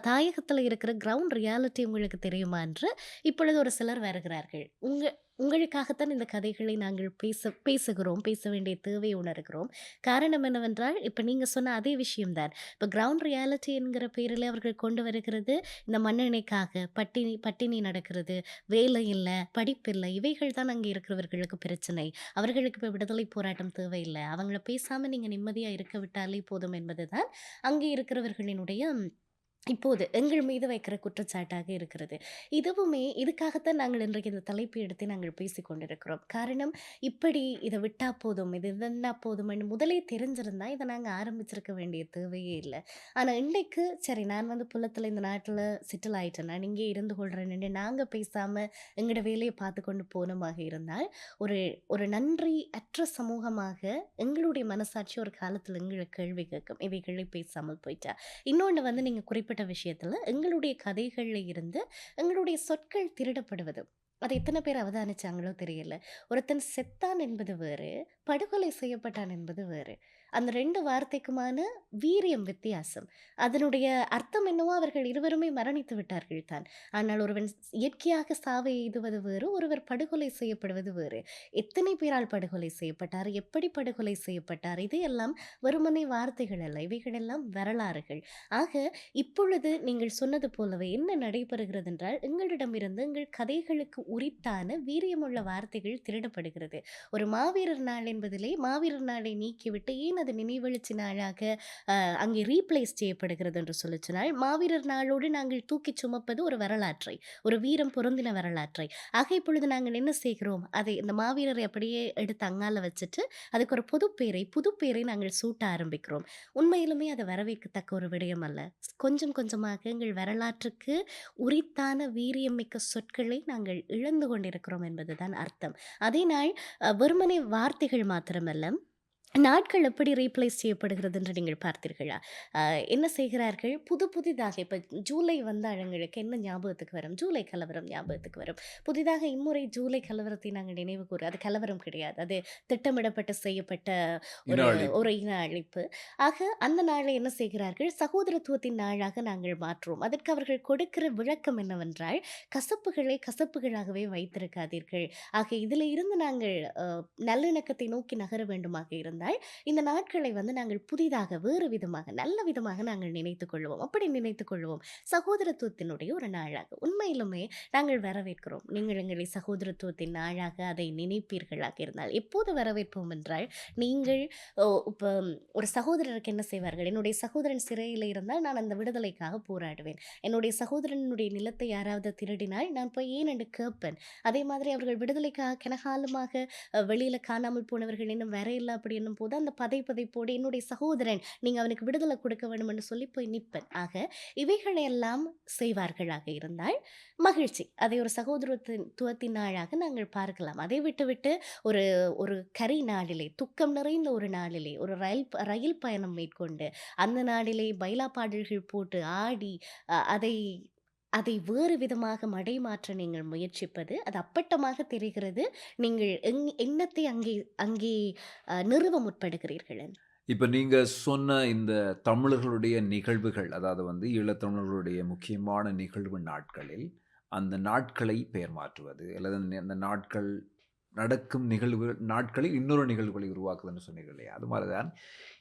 தாயகத்தில் இருக்கிற கிரவுண்ட் ரியாலிட்டி உங்களுக்கு தெரியுமா என்று இப்பொழுது ஒரு சிலர் வருகிறார்கள். உங்களுக்காகத்தான் இந்த கதைகளை நாங்கள் பேசுகிறோம். பேச வேண்டிய தேவை உணர்கிறோம். காரணம் என்னவென்றால், இப்ப நீங்க சொன்ன அதே விஷயம் தான். இப்ப கிரவுண்ட் ரியாலிட்டி என்கிற பேரிலே அவர்கள் கொண்டு வருகிறது, இந்த மண்ணெண்ணெய்க்காக பட்டினி பட்டினி நடக்கிறது, வேலை இல்ல, படிப்பில்ல. இவைகள் தான் அங்கே இருக்கிறவர்களுக்கு பிரச்சனை. அவர்களுக்கு இப்ப விடுதலை போராட்டம் தேவையில்ல. அவங்கள பேசாம நீங்க நிம்மதியா இருக்க விட்டாலே போதும் என்பதுதான் அங்கே இருக்கிறவர்களினுடைய இப்போது எங்கள் மீது வைக்கிற குற்றச்சாட்டாக இருக்கிறது. இதுக்காகத்தான் நாங்கள் இன்றைக்கு இந்த தலைப்பு எடுத்து நாங்கள் பேசிக் கொண்டிருக்கிறோம். காரணம், இப்படி இத விட்டா போதும், இது இதுன்னா போதும்ன்னு முதலே தெரிஞ்சிருந்தா, இத நாங்க ஆரம்பிச்சிருக்க வேண்டிய தேவையே இல்ல. ஆனா இன்றைக்கு சரி நான் வந்து புலத்துல இந்த நாட்டுல செட்டில் ஆயிட்டேன். நான் இங்கே இருந்து கொள்றேன்னு நாங்க பேசாம எங்களோட வேலைய பார்த்து கொண்டு போனோமாக இருந்தால், ஒரு ஒரு நன்றி அற்ற சமூகமாக எங்களுடைய மனசாட்சி ஒரு காலத்துல எங்கள கேள்வி கேட்கும். இவைகளை பேசாமல் போயிட்டா. இன்னொன்னு வந்து நீங்க குறிப்பிட்ட விஷயத்துல எங்களுடைய கதைகள்ல இருந்து எங்களுடைய சொற்கள் திருடப்படுவது. அதை எத்தனை பேர் அவதானிச்சாங்களோ தெரியல. ஒருத்தன் செத்தான் என்பது வேறு, படுகொலை செய்யப்பட்டான் என்பது வேறு. அந்த 2 வார்த்தைக்குமான வீரியம் வித்தியாசம். அதனுடைய அர்த்தம் என்னவோ அவர்கள் இருவருமே மரணித்து விட்டார்கள் தான். ஆனால் ஒருவன் இயற்கையாக சாவை எய்துவது வேறு, ஒருவர் படுகொலை செய்யப்படுவது வேறு. எத்தனை பேரால் படுகொலை செய்யப்பட்டார்? எப்படி படுகொலை செய்யப்பட்டார்? இது எல்லாம் வெறுமனே வார்த்தைகள் அல்ல. இவைகளெல்லாம் வரலாறுகள். ஆக இப்பொழுது நீங்கள் சொன்னது போலவே என்ன நடைபெறுகிறது என்றால், எங்களிடமிருந்து எங்கள் கதைகளுக்கு உரித்தான வீரியமுள்ள வார்த்தைகள் திருடப்படுகிறது. ஒரு மாவீரர் நாள் என்பதிலே மாவீரர் நாளை நீக்கிவிட்டு ஏன் அது நினைவெழுச்சி நாளாக அங்கே ரீப்ளேஸ் செய்யப்படுகிறது என்று சொல்லச் சொன்னால், மாவீரர் நாளோடு நாங்கள் தூக்கிச் சுமப்பது ஒரு வரலாற்றை, ஒரு வீரம் பொருந்தின வரலாற்றை. ஆக இப்பொழுது நாங்கள் என்ன செய்கிறோம்? அதை இந்த மாவீரரை அப்படியே எடுத்து அங்கால வச்சுட்டு, அதுக்கு ஒரு புதுப்பேரை நாங்கள் சூட்ட ஆரம்பிக்கிறோம். உண்மையிலுமே அது வரவேற்கத்தக்க ஒரு விடயம் அல்ல. கொஞ்சம் கொஞ்சமாக எங்கள் வரலாற்றுக்கு உரித்தான வீரியமிக்க சொற்களை நாங்கள் இழந்து கொண்டிருக்கிறோம் என்பதுதான் அர்த்தம். அதே நாள் வெறுமனே வார்த்தைகள் மாத்திரமல்ல, நாட்கள் எப்படி ரீப்ளேஸ் செய்யப்படுகிறது என்று நீங்கள் பார்த்தீர்களா? அ என்ன செய்கிறார்கள்? புதிதாக இப்ப ஜூலை வந்தால் எங்களுக்கு என்ன ஞாபகத்துக்கு வரும்? ஜூலை கலவரம் ஞாபகத்துக்கு வரும். புதிதாக இம்முறை ஜூலை கலவரத்தை நாங்கள் நினைவு கூற அது கலவரம் கிடையாது. அது திட்டமிடப்பட்டு செய்யப்பட்ட இன ஒரு அழிப்பு. ஒரு இன அழிப்பு. ஆக அந்த நாளை என்ன செய்கிறார்கள்? சகோதரத்துவத்தின் நாளாக நாங்கள் மாற்றுவோம். அதற்கு அவர்கள் கொடுக்கிற விளக்கம் என்னவென்றால், கசப்புகளை கசப்புகளாகவே வைத்திருக்காதீர்கள். ஆக இதில இருந்து நாங்கள் நல்லிணக்கத்தை நோக்கி நகர வேண்டுமாக இருந்தால், இந்த நாட்களை வந்து நாங்கள் புதிதாக வேறு விதமாக நல்ல விதமாக நாங்கள் நினைத்துக் கொள்வோம். அப்படி நினைத்துக் கொள்வோம். சகோதரத்துவத்தினுடைய ஒரு நாளாக. உண்மையிலுமே நாங்கள் வரவேற்கிறோம். நீங்கள் எங்களை சகோதரத்துவத்தின் நாளாக அதை நினைப்பீர்களாக இருந்தால், எப்போது வரவேற்போம் என்றால், நீங்கள் இப்ப ஒரு சகோதரருக்கு என்ன செய்வார்கள்? என்னுடைய சகோதரன் சிறையில இருந்தால் நான் அந்த விடுதலைக்காக போராடுவேன். என்னுடைய சகோதரனுடைய நிலத்தை யாராவது திருடினால் நான் போய் ஏன் என்று கேட்பேன். அதே மாதிரி அவர்கள் விடுதலைக்காக கனகாலமாக வெளியில காணாமல் போனவர்கள் இன்னும் வரையில்ல அப்படி போது அந்த பதைப்போடு என்னுடைய சகோதரன் நீங்க அவனுக்கு விடுதலை கொடுக்க வேண்டும் என்று சொல்லி போய் நிற்பேன். ஆக இவைகளையெல்லாம் செய்வார்களாக இருந்தால் மகிழ்ச்சி. அதை ஒரு சகோதரத்துவத்தின் நாளாக நாங்கள் பார்க்கலாம். அதை விட்டுவிட்டு ஒரு ஒரு கரி நாளிலே, துக்கம் நிறைந்த ஒரு நாளிலே, ஒரு ரயில் பயணம் மேற்கொண்டு அந்த நாளிலே பைலா பாடல்கள் போட்டு ஆடி அதை அதை வேறு விதமாக மடைமாற்ற நீங்கள் முயற்சிப்பது, அது அப்பட்டமாக தெரிகிறது. நீங்கள் எண்ணத்தை அங்கே அங்கே நிறுவ முற்படுகிறீர்கள் என்று. இப்ப நீங்க சொன்ன இந்த தமிழர்களுடைய நிகழ்வுகள், அதாவது வந்து ஈழத்தமிழர்களுடைய முக்கியமான நிகழ்வு நாட்களில், அந்த நாட்களை பெயர் மாற்றுவது, அல்லது அந்த நாட்கள் நடக்கும் நாட்களில் இன்னொரு நிகழ்வுகளை உருவாக்குதுன்னு சொன்னீங்க இல்லையா? அது மாதிரி தான்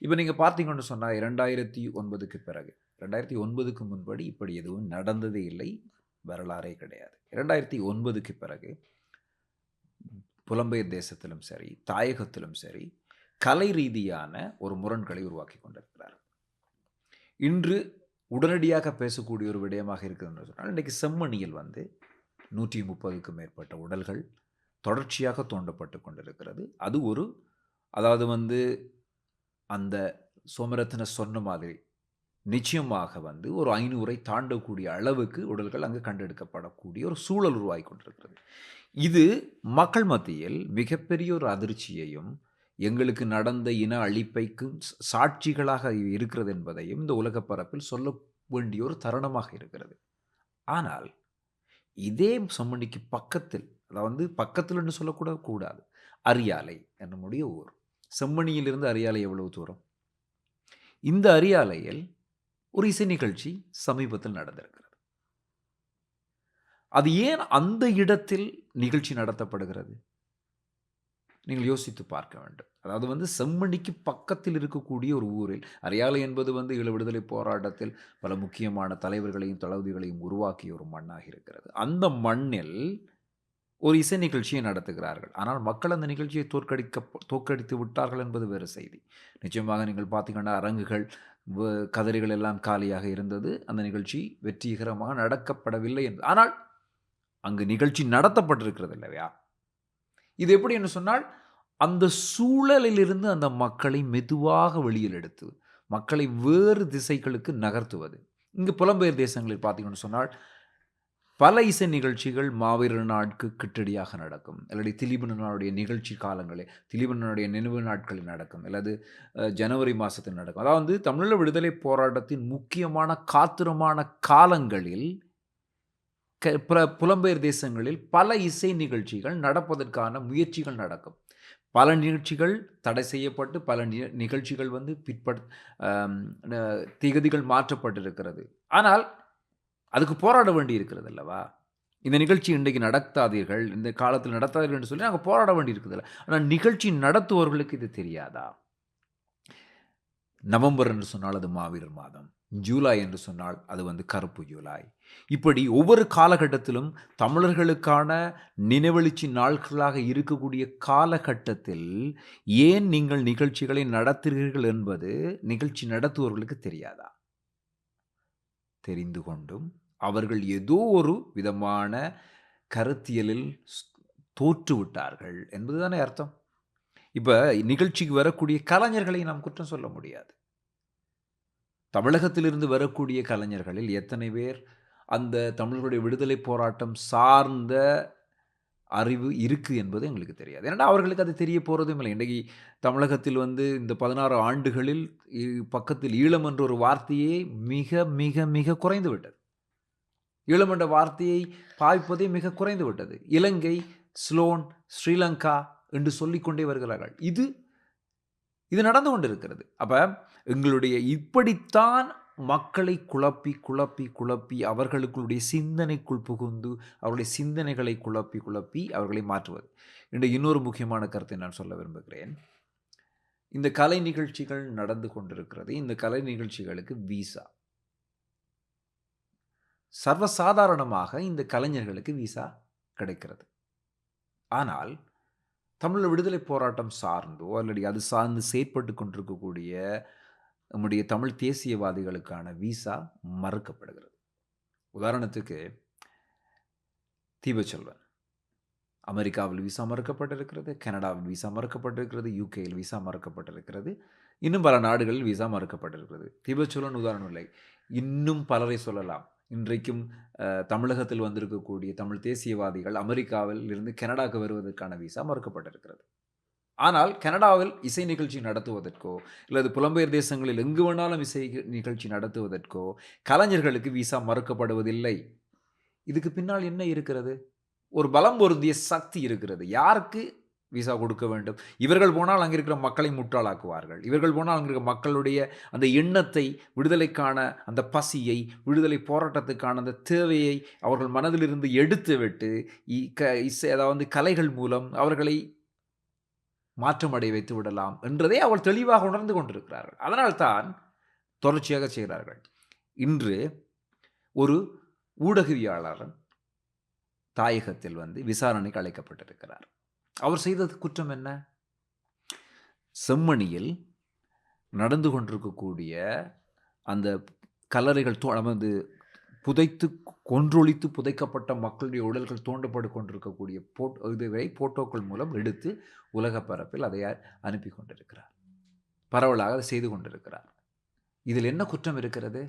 இப்ப நீங்க பார்த்தீங்கன்னு சொன்னா 2009க்கு பிறகு 2009க்கு முன்படி இப்படி எதுவும் நடந்ததே இல்லை. வரலாறே கிடையாது. 2009க்கு பிறகு புலம்பெயர் தேசத்திலும் சரி, தாயகத்திலும் சரி, கலை ரீதியான ஒரு முரண்களை உருவாக்கி கொண்டிருக்கிறார். இன்று உடனடியாக பேசக்கூடிய ஒரு விடயமாக இருக்குதுன்னு சொன்னால், இன்றைக்கு செம்மணியில் வந்து 130க்கும் மேற்பட்ட உடல்கள் தொடர்ச்சியாக தோண்டப்பட்டு கொண்டிருக்கிறது. அது ஒரு அதாவது வந்து அந்த சோமரத்ன சொன்ன மாதிரி நிச்சயமாக வந்து ஒரு 500ஐ தாண்டக்கூடிய அளவுக்கு உடல்கள் அங்கு கண்டெடுக்கப்படக்கூடிய ஒரு சூழல் உருவாகி கொண்டிருக்கிறது. இது மக்கள் மத்தியில் மிகப்பெரிய ஒரு அதிர்ச்சியையும், எங்களுக்கு நடந்த இன அழிப்பைக்கும் சாட்சிகளாக இருக்கிறது என்பதையும் இந்த உலக பரப்பில் சொல்ல வேண்டிய ஒரு தருணமாக இருக்கிறது. ஆனால் இதே செம்மணிக்கு பக்கத்தில், அதாவது பக்கத்தில் சொல்லக்கூட கூடாது, அரியாலை என்னுடைய ஊர். செம்மணியிலிருந்து அரியாலை எவ்வளவு தூரம்? இந்த அரியாலையில் ஒரு இசை நிகழ்ச்சி சமீபத்தில் நடந்திருக்கிறது. அது ஏன் அந்த இடத்தில் நிகழ்ச்சி நடத்தப்படுகிறது? நீங்கள் யோசித்து பார்க்க வேண்டும். அதாவது வந்து செம்மணிக்கு பக்கத்தில் இருக்கக்கூடிய ஒரு ஊரில், அரியாலை என்பது வந்து ஈழ விடுதலை போராட்டத்தில் பல முக்கியமான தலைவர்களையும், தளபதிகளையும் உருவாக்கிய ஒரு மண்ணாக இருக்கிறது. அந்த மண்ணில் ஒரு இசை நிகழ்ச்சியை நடத்துகிறார்கள். ஆனால் மக்கள் அந்த நிகழ்ச்சியை தோற்கடித்து விட்டார்கள் என்பது வேறு செய்தி. நிச்சயமாக நீங்கள் பார்த்தீங்கன்னா, அரங்குகள், கதறிகள் எல்லாம் காலியாக இருந்தது. அந்த நிகழ்ச்சி வெற்றிகரமாக நடக்கப்படவில்லை என்று. ஆனால் அங்கு நிகழ்ச்சி நடத்தப்பட்டிருக்கிறது இல்லையா? இது எப்படி என்று சொன்னால், அந்த சூழலிலிருந்து அந்த மக்களை மெதுவாக வெளியில் எடுத்து, மக்களை வேறு திசைகளுக்கு நகர்த்துவது. இங்கு புலம்பெயர் தேசங்களில் பார்த்தீங்கன்னு சொன்னால், பல இசை நிகழ்ச்சிகள் மாவீரர் நாட்கு கிட்டடியாக நடக்கும். இல்லாட்டி திலீபனனுடைய நிகழ்ச்சி காலங்களில், திலீபனனுடைய நினைவு நாட்களில் நடக்கும். அல்லது ஜனவரி மாதத்தில் நடக்கும். அதாவது தமிழீழ விடுதலை போராட்டத்தின் முக்கியமான காத்திரமான காலங்களில் புலம்பெயர் தேசங்களில் பல இசை நிகழ்ச்சிகள் நடப்பதற்கான முயற்சிகள் நடக்கும். பல நிகழ்ச்சிகள் தடை செய்யப்பட்டு, பல நிகழ்ச்சிகள் வந்து திகதிகள் மாற்றப்பட்டிருக்கிறது. ஆனால் அதுக்கு போராட வேண்டி இருக்கிறது அல்லவா? இந்த நிகழ்ச்சி இன்றைக்கு நடத்தாதீர்கள், இந்த காலத்தில் நடத்தாதீர்கள் என்று சொல்லி நாங்கள் போராட வேண்டி இருக்குதில்ல. ஆனால் நிகழ்ச்சி நடத்துவர்களுக்கு இது தெரியாதா? நவம்பர் என்று சொன்னால் அது மாவீரர் மாதம், ஜூலை என்று சொன்னால் அது வந்து கருப்பு ஜூலை. இப்படி ஒவ்வொரு காலகட்டத்திலும் தமிழர்களுக்கான நினைவெழுச்சி நாட்களாக இருக்கக்கூடிய காலகட்டத்தில் ஏன் நீங்கள் நிகழ்ச்சிகளை நடத்துகிறீர்கள் என்பது நிகழ்ச்சி நடத்துவர்களுக்கு தெரியாதா? தெரிந்து கொண்டும் அவர்கள் ஏதோ ஒரு விதமான கருத்தியலில் தோற்றுவிட்டார்கள் என்பதுதானே அர்த்தம். இப்போ நிகழ்ச்சிக்கு வரக்கூடிய கலைஞர்களை நாம் குற்றம் சொல்ல முடியாது. தமிழகத்திலிருந்து வரக்கூடிய கலைஞர்களில் எத்தனை பேர் அந்த தமிழர்களுடைய விடுதலை போராட்டம் சார்ந்த அறிவு இருக்குது என்பது எங்களுக்கு தெரியாது. ஏன்னா அவர்களுக்கு அது தெரிய போகிறதும் இல்லை. இன்றைக்கு தமிழகத்தில் வந்து இந்த 16 ஆண்டுகளில் பக்கத்தில் ஈழம் என்ற ஒரு வார்த்தையே மிக மிக மிக குறைந்து விட்டது. ஈழம் என்ற வார்த்தையை பாய்ப்பதே மிக குறைந்து விட்டது. இலங்கை, ஸ்லோன், ஸ்ரீலங்கா என்று சொல்லிக்கொண்டே வருகிறார்கள். இது நடந்து கொண்டிருக்கிறது. அப்போ எங்களுடைய இப்படித்தான் மக்களை குழப்பி குழப்பி குழப்பி அவர்களுடைய சிந்தனைக்குள் புகுந்து அவர்களுடைய சிந்தனைகளை குழப்பி குழப்பி அவர்களை மாற்றுவது. இன்றைக்கு இன்னொரு முக்கியமான கருத்தை நான் சொல்ல விரும்புகிறேன். இந்த கலை நிகழ்ச்சிகள் நடந்து கொண்டிருக்கிறது. இந்த கலை நிகழ்ச்சிகளுக்கு விசா, சர்வசாதாரணமாக இந்த கலைஞர்களுக்கு விசா கிடைக்கிறது. ஆனால் தமிழ் விடுதலை போராட்டம் சார்ந்தோ அல்லது அது சார்ந்து செயற்பட்டு கொண்டிருக்கக்கூடிய நம்முடைய தமிழ் தேசியவாதிகளுக்கான விசா மறுக்கப்படுகிறது. உதாரணத்துக்கு தீபச்செல்வன் அமெரிக்காவில் விசா மறுக்கப்பட்டிருக்கிறது, கனடாவில் விசா மறுக்கப்பட்டிருக்கிறது, யூகேயில் விசா மறுக்கப்பட்டிருக்கிறது, இன்னும் பல நாடுகளில் விசா மறுக்கப்பட்டிருக்கிறது. தீபச்செல்வன் உதாரணம் இல்லை, இன்னும் பலரை சொல்லலாம். இன்றைக்கும் தமிழகத்தில் வந்திருக்கக்கூடிய தமிழ் தேசியவாதிகள் அமெரிக்காவில் இருந்து கனடாவுக்கு வருவதற்கான விசா மறுக்கப்பட்டிருக்கிறது. ஆனால் கனடாவில் இசை நிகழ்ச்சி நடத்துவதற்கோ அல்லது புலம்பெயர் தேசங்களில் எங்கு வேணாலும் இசை நிகழ்ச்சி நடத்துவதற்கோ கலைஞர்களுக்கு விசா மறுக்கப்படுவதில்லை. இதுக்கு பின்னால் என்ன இருக்கிறது? ஒரு பலம் பொருந்திய சக்தி இருக்கிறது. யாருக்கு விசா கொடுக்க வேண்டும்? இவர்கள் போனால் அங்கே இருக்கிற மக்களை முட்டாளாக்குவார்கள். இவர்கள் போனால் அங்கே இருக்கிற மக்களுடைய அந்த எண்ணத்தை, விடுதலைக்கான அந்த பசியை, விடுதலை போராட்டத்துக்கான அந்த தேவையை அவர்கள் மனதிலிருந்து எடுத்து விட்டு அதாவது கலைகள் மூலம் அவர்களை மாற்றமடைய வைத்து விடலாம் என்றதை அவள் தெளிவாக உணர்ந்து கொண்டிருக்கிறார்கள். அதனால்தான் தொடர்ச்சியாக செய்கிறார்கள். இன்று ஒரு ஊடகவியலாளர் தாயகத்தில் வந்து விசாரணைக்கு அழைக்கப்பட்டிருக்கிறார். அவர் செய்தது குற்றம் என்ன? செம்மணியில் நடந்து கொண்டிருக்கக்கூடிய அந்த கல்லறைகள் வந்து புதைத்து கொன்றொழித்து புதைக்கப்பட்ட மக்களுடைய உடல்கள் தோண்டப்பட்டு கொண்டிருக்கக்கூடிய இதுவரை போட்டோக்கள் மூலம் எடுத்து உலக பரப்பில் அதை அனுப்பி கொண்டிருக்கிறார். பரவலாக அதை செய்து கொண்டிருக்கிறார். இதில் என்ன குற்றம் இருக்கிறது?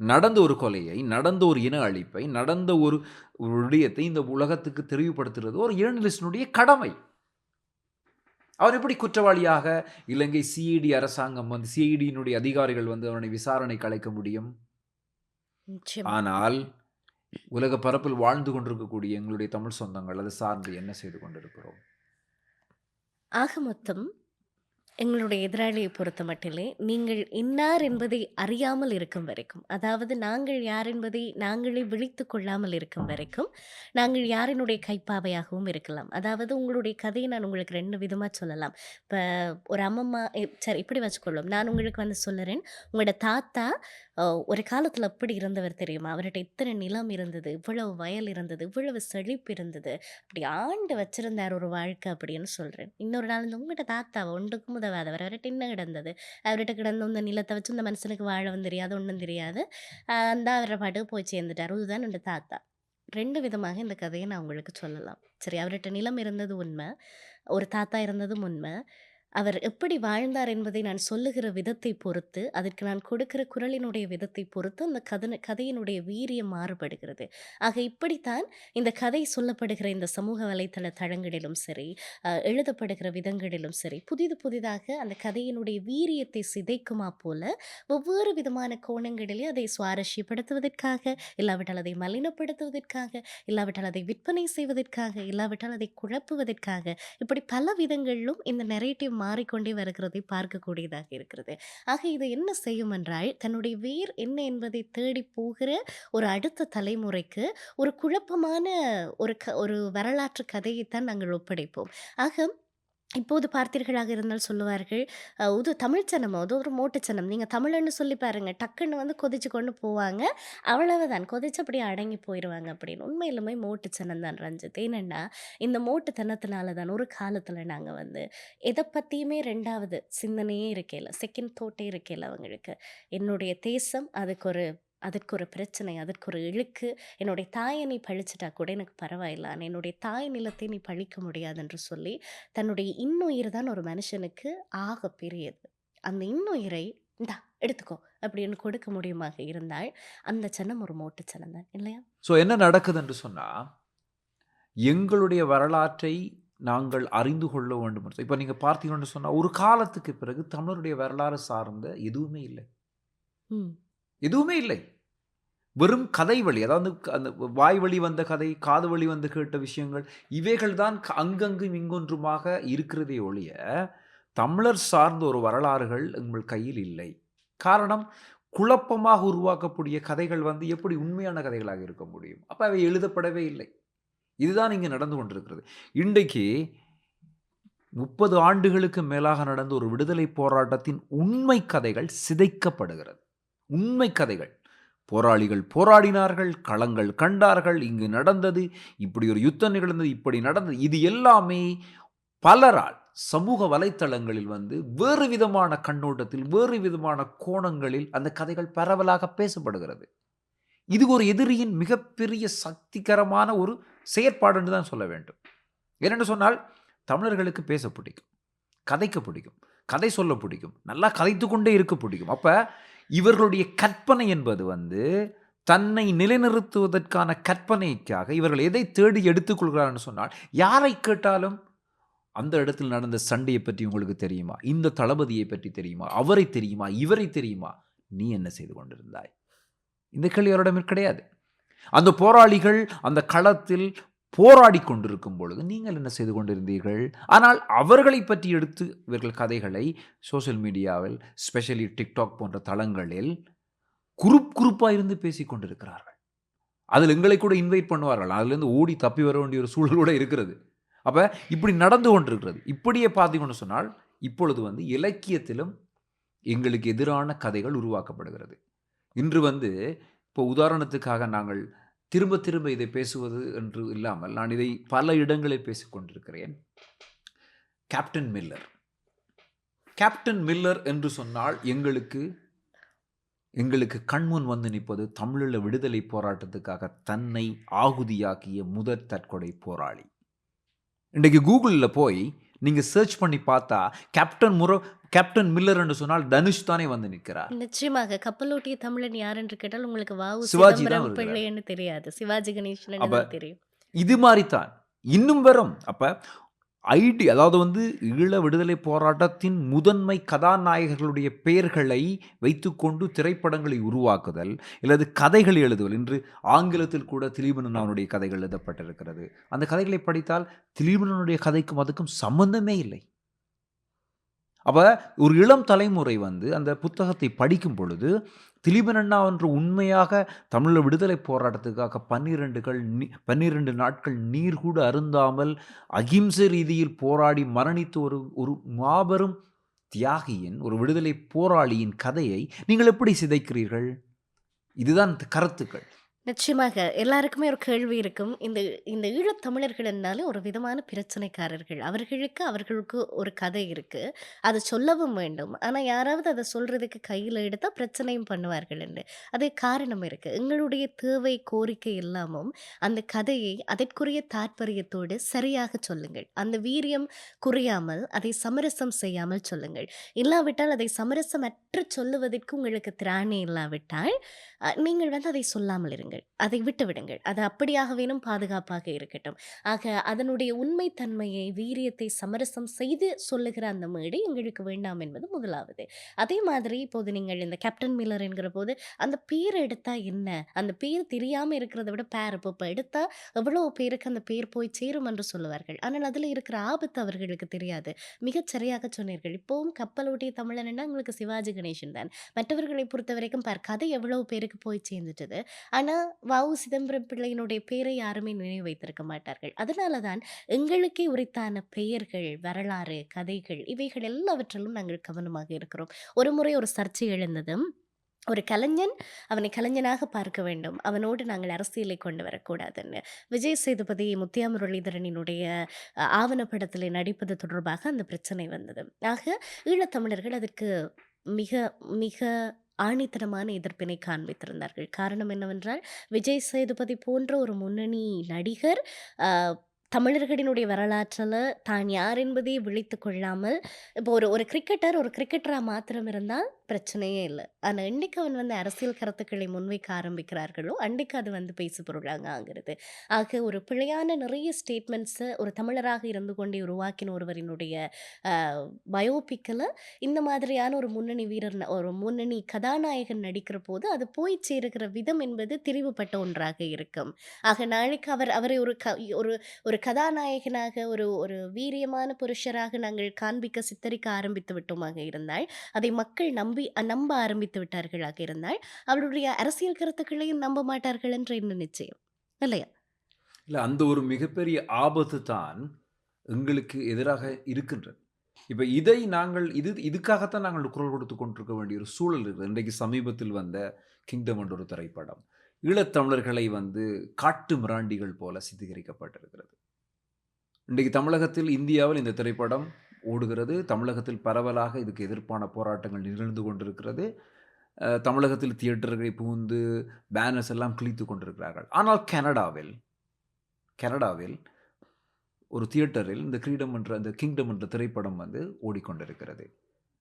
நடந்த ஒரு கொலையை, நடந்த ஒரு இன அழிப்பை, நடந்த ஒரு விடயத்தை இந்த உலகத்துக்கு தெளிவுபடுத்துகிறது ஒரு ஜேர்னலிஸ்டினுடைய கடமை. அவர் எப்படி குற்றவாளியாக இலங்கை சிஐடி அரசாங்கம் வந்து சிஐடியினுடைய அதிகாரிகள் வந்து அவனை விசாரணைக்கு அழைக்க முடியும்? ஆனால் உலக பரப்பில் வாழ்ந்து கொண்டிருக்கக்கூடிய எங்களுடைய தமிழ் சொந்தங்கள் அதை சார்ந்து என்ன செய்து கொண்டிருக்கிறோம்? ஆக மொத்தம் எங்களுடைய எதிராளியை பொறுத்த மட்டிலே, நீங்கள் இன்னார் என்பதை அறியாமல் இருக்கும் வரைக்கும், அதாவது நாங்கள் யார் என்பதை நாங்களே விழித்துக் கொள்ளாமல் இருக்கும் வரைக்கும், நாங்கள் யாரினுடைய கைப்பாவையாகவும் இருக்கலாம். அதாவது உங்களுடைய கதையை நான் உங்களுக்கு 2 விதமா சொல்லலாம். இப்ப ஒரு அம்மம்மா சரி இப்படி வச்சுக்கொள்வோம். நான் உங்களுக்கு வந்து சொல்லுறேன். உங்களோட தாத்தா ஒரு காலத்துல எப்படி இருந்தவர் தெரியுமா? அவர்ட்ட இத்தனை நிலம் இருந்தது, இவ்வளவு வயல் இருந்தது, இவ்வளவு செழிப்பு இருந்தது. அப்படி ஆண்டு வச்சிருந்தார் ஒரு வாழ்க்கை அப்படின்னு சொல்றேன். இன்னொரு நாள் வந்து உங்கள்ட்ட தாத்தாவ ஒன்றுக்கும் உதவாதவர். அவர்ட்ட என்ன கிடந்தது? அவர்ட்ட கிடந்த இந்த நிலத்த வச்சு இந்த மனுஷனுக்கு வாழவும் தெரியாது, ஒண்ணும் தெரியாது. அந்த அவர பாட்டுக்கு போய் சேர்ந்துட்டாரு. இதுதான் என்னோட தாத்தா. 2 விதமாக இந்த கதைய நான் உங்களுக்கு சொல்லலாம். சரி, அவர்ட்ட நிலம் இருந்தது உண்ம. ஒரு தாத்தா இருந்ததும் உண்ம. அவர் எப்படி வாழ்ந்தார் என்பதை நான் சொல்லுகிற விதத்தை பொறுத்து, அதற்கு நான் கொடுக்கிற குரலினுடைய விதத்தை பொறுத்து, அந்த கதையினுடைய வீரியம் மாறுபடுகிறது. ஆக இப்படித்தான் இந்த கதை சொல்லப்படுகிற இந்த சமூக வலைத்தள தளங்களிலும் சரி, எழுதப்படுகிற விதங்களிலும் சரி, புதிதாக அந்த கதையினுடைய வீரியத்தை சிதைக்குமா போல, ஒவ்வொரு விதமான கோணங்களிலே அதை சுவாரஸ்யப்படுத்துவதற்காக, இல்லாவிட்டால் அதை மலினப்படுத்துவதற்காக, இல்லாவிட்டால் அதை விற்பனை செய்வதற்காக, இல்லாவிட்டால் அதை குழப்புவதற்காக, இப்படி பல விதங்களிலும் இந்த நரேட்டிவ் மாறிக்கொண்டே வருகிறதை பார்க்கக்கூடியதாக இருக்கிறது. ஆக இது என்ன செய்யும் என்றால், தன்னுடைய வேர் என்ன என்பதை தேடி போகிற ஒரு அடுத்த தலைமுறைக்கு ஒரு குழப்பமான ஒரு வரலாற்று கதையைத்தான் நாங்கள் ஒப்படைப்போம். ஆக இப்போது பார்த்தீர்களாக இருந்தால் சொல்லுவார்கள், "இது தமிழ் சனமோ, அது ஒரு மோட்டு சனம். நீங்க தமிழன்னு சொல்லி பாருங்க." டக்குன்னு வந்து கொதிச்சு கொண்டு போவாங்க. அவ்வளவுதான். கொதிச்சு அப்படியே அடங்கி போயிருவாங்க அப்படின்னு. உண்மையிலுமே மோட்டு சனம் தான் ரஞ்சித். ஏனென்னா, இந்த மோட்டுத்தனத்தினால தான் ஒரு காலத்துல நாங்க வந்து எத பத்தியுமே 2வது சிந்தனையே இருக்கையில, செகண்ட் தாட்டே இருக்கையில அவங்களுக்கு. என்னுடைய தேசம் அதற்கு ஒரு பிரச்சனை, அதற்கு ஒரு இழுக்கு. என்னுடைய தாயை நீ பழிச்சிட்டா கூட எனக்கு பரவாயில்ல. ஆனா என்னுடைய தாய் நிலத்தை நீ பழிக்க முடியாது என்று சொல்லி, தன்னுடைய இன்னுயிர் தான் ஒரு மனுஷனுக்கு ஆக பெரியது. அந்த இன்னுயிரை இந்தா எடுத்துக்கோ அப்படின்னு கொடுக்க முடியுமாக இருந்தால், அந்த சனம் ஒரு மோட்டு சனம் தான் இல்லையா? ஸோ என்ன நடக்குது என்று சொன்னா, எங்களுடைய வரலாற்றை நாங்கள் அறிந்து கொள்ள வேண்டும் என்று இப்ப நீங்க பார்த்தீங்கன்னு சொன்னா, ஒரு காலத்துக்கு பிறகு தமிழருடைய வரலாறு சார்ந்த எதுவுமே இல்லை. ம். எதுவுமே இல்லை. வெறும் கதை வழி, அதாவது அந்த வாய் வழி வந்த கதை, காது வழி வந்து கேட்ட விஷயங்கள், இவைகள் தான் அங்கங்கும் இங்கொன்றுமாக இருக்கிறதே ஒழிய, தமிழர் சார்ந்த ஒரு வரலாறுகள் உங்கள் கையில் இல்லை. காரணம், குழப்பமாக உருவாக்கக்கூடிய கதைகள் வந்து எப்படி உண்மையான கதைகளாக இருக்க முடியும்? அப்ப அவை எழுதப்படவே இல்லை. இதுதான் இங்கு நடந்து கொண்டிருக்கிறது. இன்றைக்கு 30 ஆண்டுகளுக்கு மேலாக நடந்த ஒரு விடுதலை போராட்டத்தின் உண்மை கதைகள் சிதைக்கப்படுகிறது. உண்மை கதைகள். போராளிகள் போராடினார்கள், களங்கள் கண்டார்கள், இங்கு நடந்தது, இப்படி ஒரு யுத்தம் நிகழ்ந்தது, இப்படி நடந்தது. இது எல்லாமே பலரால் சமூக வலைத்தளங்களில் வந்து வேறு விதமான கண்ணோட்டத்தில், வேறு விதமான கோணங்களில் அந்த கதைகள் பரவலாக பேசப்படுகிறது. இது ஒரு எதிரியின் மிகப்பெரிய சக்திகரமான ஒரு செயற்பாடு என்று தான் சொல்ல வேண்டும். ஏனென்று சொன்னால், தமிழர்களுக்கு பேச பிடிக்கும், கதைக்க பிடிக்கும், கதை சொல்ல பிடிக்கும், நல்லா கதைத்து கொண்டே இருக்க பிடிக்கும். அப்ப இவர்களுடைய கற்பனை என்பது வந்து தன்னை நிலைநிறுத்துவதற்கான கற்பனைக்காக இவர்கள் எதை தேடி எடுத்துக்கொள்கிறார்கள் சொன்னால், யாரை கேட்டாலும் அந்த இடத்தில் நடந்த சண்டையை பற்றி உங்களுக்கு தெரியுமா, இந்த தளபதியை பற்றி தெரியுமா, அவரை தெரியுமா, இவரை தெரியுமா, நீ என்ன செய்து கொண்டிருந்தாய்? இந்த கேள்வி அவரிடம் கிடையாது. அந்த போராளிகள் அந்த களத்தில் போராடி கொண்டிருக்கும் பொழுது நீங்கள் என்ன செய்து கொண்டிருந்தீர்கள்? ஆனால் அவர்களை பற்றி எடுத்து இவர்கள் கதைகளை சோசியல் மீடியாவில், ஸ்பெஷலி டிக்டாக் போன்ற தளங்களில் குரூப்பாக இருந்து பேசிக் கொண்டிருக்கிறார்கள். அதில் எங்களை கூட இன்வைட் பண்ணுவார்கள். அதிலிருந்து ஓடி தப்பி வர வேண்டிய ஒரு சூழல் கூட இருக்கிறது. அப்ப இப்படி நடந்து கொண்டிருக்கிறது. இப்படியே பார்த்தீங்கன்னு சொன்னால், இப்பொழுது வந்து இலக்கியத்திலும் எங்களுக்கு எதிரான கதைகள் உருவாக்கப்படுகிறது. இன்று வந்து இப்போ உதாரணத்துக்காக நாங்கள் திரும்ப திரும்ப இதை பேசுவது என்று இல்லாமல், நான் இதை பல இடங்களில் பேசிக் கொண்டிருக்கிறேன். கேப்டன் மில்லர் என்று சொன்னால் எங்களுக்கு கண்முன் வந்து நிற்பது தமிழீழ விடுதலை போராட்டத்துக்காக தன்னை ஆகுதியாக்கிய முதற் தற்கொலை போராளி. இன்றைக்கு கூகுளில் போய் நீங்க சர்ச் பண்ணி பார்த்தா, கேப்டன் மில்லர் என்று சொன்னால் தனுஷ் தானே வந்து நிற்கிறார். நிச்சயமாக. கப்பலோட்டிய தமிழன் யார் என்று கேட்டால் உங்களுக்கு வாவு சிவாஜி தான் சிதம்பரம் வருகிறார். பிள்ளைன்னு தெரியாது. சிவாஜி கணேசன் அப்ப தான் தெரியும். இது மாதிரித்தான் இன்னும் வரும். அப்ப அதாவது வந்து ஈழ விடுதலை போராட்டத்தின் முதன்மை கதாநாயகர்களுடைய பெயர்களை வைத்துக்கொண்டு திரைப்படங்களை உருவாக்குதல், அல்லது கதைகளை எழுதுதல். இன்று ஆங்கிலத்தில் கூட திலீபன் அவனுடைய கதைகள் எழுதப்பட்டிருக்கிறது. அந்த கதைகளை படித்தால் திலீபனுடைய கதைக்கும் அதுக்கும் சம்பந்தமே இல்லை. அப்போ ஒரு இளம் தலைமுறை வந்து அந்த புத்தகத்தை படிக்கும் பொழுது திலீபன் அண்ணா என்று உண்மையாக தமிழ விடுதலை போராட்டத்துக்காக 12 நாட்கள் நீர் கூட அருந்தாமல் அகிம்சை ரீதியில் போராடி மரணித்து ஒரு ஒரு மாபெரும் தியாகியின், ஒரு விடுதலை போராளியின் கதையை நீங்கள் எப்படி சிதைக்கிறீர்கள்? இதுதான் கருத்துக்கள். நிச்சயமாக எல்லாருக்குமே ஒரு கேள்வி இருக்கும். இந்த இந்த ஈழத் தமிழர்கள் என்றாலே ஒரு விதமான பிரச்சனைக்காரர்கள். அவர்களுக்கு ஒரு கதை இருக்கு. அத சொல்லவும் வேண்டும். ஆனா யாராவது அத சொல்றதுக்கு கையில எடுத்தா பிரச்சனையும் பண்ணுவார்கள் என்று. அது காரணம் இருக்கு. எங்களுடைய தேவை, கோரிக்கை எல்லாமும் அந்த கதையை அதற்குரிய தாற்பரியத்தோடு சரியாக சொல்லுங்கள். அந்த வீரியம் குறையாமல், அதை சமரசம் செய்யாமல் சொல்லுங்கள். இல்லாவிட்டால் அதை சமரசமற்று சொல்லுவதற்கு உங்களுக்கு திராணி இல்லாவிட்டால், நீங்கள் வந்து அதை சொல்லாமல் இருங்கள். அதை விட்டு விடுங்கள். அது அப்படியாகவேனும் பாதுகாப்பாக இருக்கட்டும். ஆக அதனுடைய உண்மை தன்மையை, வீரியத்தை சமரசம் செய்து சொல்லுகிற அந்த மேடை எங்களுக்கு வேண்டாம் என்பது முதலாவது. அதே மாதிரி இப்போது நீங்கள் இந்த கேப்டன் மில்லர் என்கிற போது, அந்த பேர் எடுத்தா என்ன? அந்த பேர் தெரியாம இருக்கிறத விட இப்ப எடுத்தா எவ்வளோ பேருக்கு அந்த பேர் போய் சேரும் என்று சொல்லுவார்கள். ஆனால் அதில இருக்கிற ஆபத்து அவர்களுக்கு தெரியாது. மிகச் சரியாக சொன்னீர்கள். இப்பவும் கப்பலோட்டிய தமிழன்னா உங்களுக்கு சிவாஜி கணேசன் தான். மற்றவர்களை பொறுத்தவரைக்கும் கதை எவ்வளவு பேருக்கு போய் சேர்ந்துட்டது. ஆனா சிதம்பரம் பிள்ளையினுடைய பேரை யாருமே நினைவு வைத்திருக்க மாட்டார்கள். அதனால தான் எங்களுக்கே உரித்தான பெயர்கள், வரலாறு, கதைகள் இவைகள் எல்லாவற்றிலும் நாங்கள் கவனமாக இருக்கிறோம். ஒரு முறை ஒரு சர்ச்சை எழுந்தது. ஒரு கலைஞன் அவனை கலைஞனாக பார்க்க வேண்டும். அவனோடு நாங்கள் அரசியலை கொண்டு வரக்கூடாதுன்னு. விஜய் சேதுபதி, முத்தியா முரளிதரனினுடைய ஆவணப்படத்திலே நடிப்பது தொடர்பாக அந்த பிரச்சனை வந்தது. ஆக ஈழத்தமிழர்கள் அதற்கு மிக மிக ஆணித்தரமான எதிர்ப்பினை காண்பித்திருந்தார்கள். காரணம் என்னவென்றால், விஜய் சேதுபதி போன்ற ஒரு முன்னணி நடிகர் அ தமிழர்களினுடைய வரலாற்றில தான் யார் என்பதை விழித்துக் கொள்ளாமல், இப்போ ஒரு ஒரு கிரிக்கெட்டரா மாத்திரம் இருந்தால் பிரச்சனையே இல்ல. ஆனா என்னைக்கு அவன் வந்து அரசியல் கருத்துக்களை முன்வைக்க ஆரம்பிக்கிறார்களோ, அன்றைக்கு அது வந்து பேசு பொருளாக ஆகிறது. ஆக ஒரு பிழையான நிறைய ஸ்டேட்மெண்ட்ஸ ஒரு தமிழராக இருந்து கொண்டே உருவாக்கின ஒருவரினுடைய அ பயோபிக்ல இந்த மாதிரியான ஒரு முன்னணி வீரர், ஒரு முன்னணி கதாநாயகன் நடிக்கிற போது, அது போய் சேருகிற விதம் என்பது திரிவுபட்ட ஒன்றாக இருக்கும். ஆக நாளைக்கு அவரை ஒரு ஒரு கதாநாயகனாக, ஒரு ஒரு வீரியமான புருஷராக நாங்கள் காண்பிக்க, சித்தரிக்க ஆரம்பித்து விட்டோமாக இருந்தால், அதை மக்கள் நம்ப ஆரம்பித்து விட்டார்களாக இருந்தால், அவருடைய அரசியல் கருத்துக்களையும் நம்ப மாட்டார்கள் என்று என்ன நிச்சயம்? இல்லையா? இல்ல, அந்த ஒரு மிகப்பெரிய ஆபத்து தான் எங்களுக்கு எதிராக இருக்கின்றது. இப்ப இதை நாங்கள் இதுக்காகத்தான் நாங்கள் குரல் கொடுத்துக் கொண்டிருக்க வேண்டிய ஒரு சூழல் இருக்குது. இன்றைக்கு சமீபத்தில் வந்த கிங்டம் என்ற ஒரு திரைப்படம் ஈழத்தமிழர்களை வந்து காட்டு மிராண்டிகள் போல சித்தரிக்கப்பட்டிருக்கிறது. இன்றைக்கு தமிழகத்தில், இந்தியாவில் இந்த திரைப்படம் ஓடுகிறது. தமிழகத்தில் பரவலாக இதுக்கு எதிர்ப்பான போராட்டங்கள் நிகழ்ந்து கொண்டிருக்கிறது. தமிழகத்தில் தியேட்டர்களை புகுந்து பேனர்ஸ் எல்லாம் கிழித்து கொண்டிருக்கிறார்கள். ஆனால் கனடாவில் ஒரு தியேட்டரில் இந்த கிங்டம் என்ற திரைப்படம் வந்து ஓடிக்கொண்டிருக்கிறது.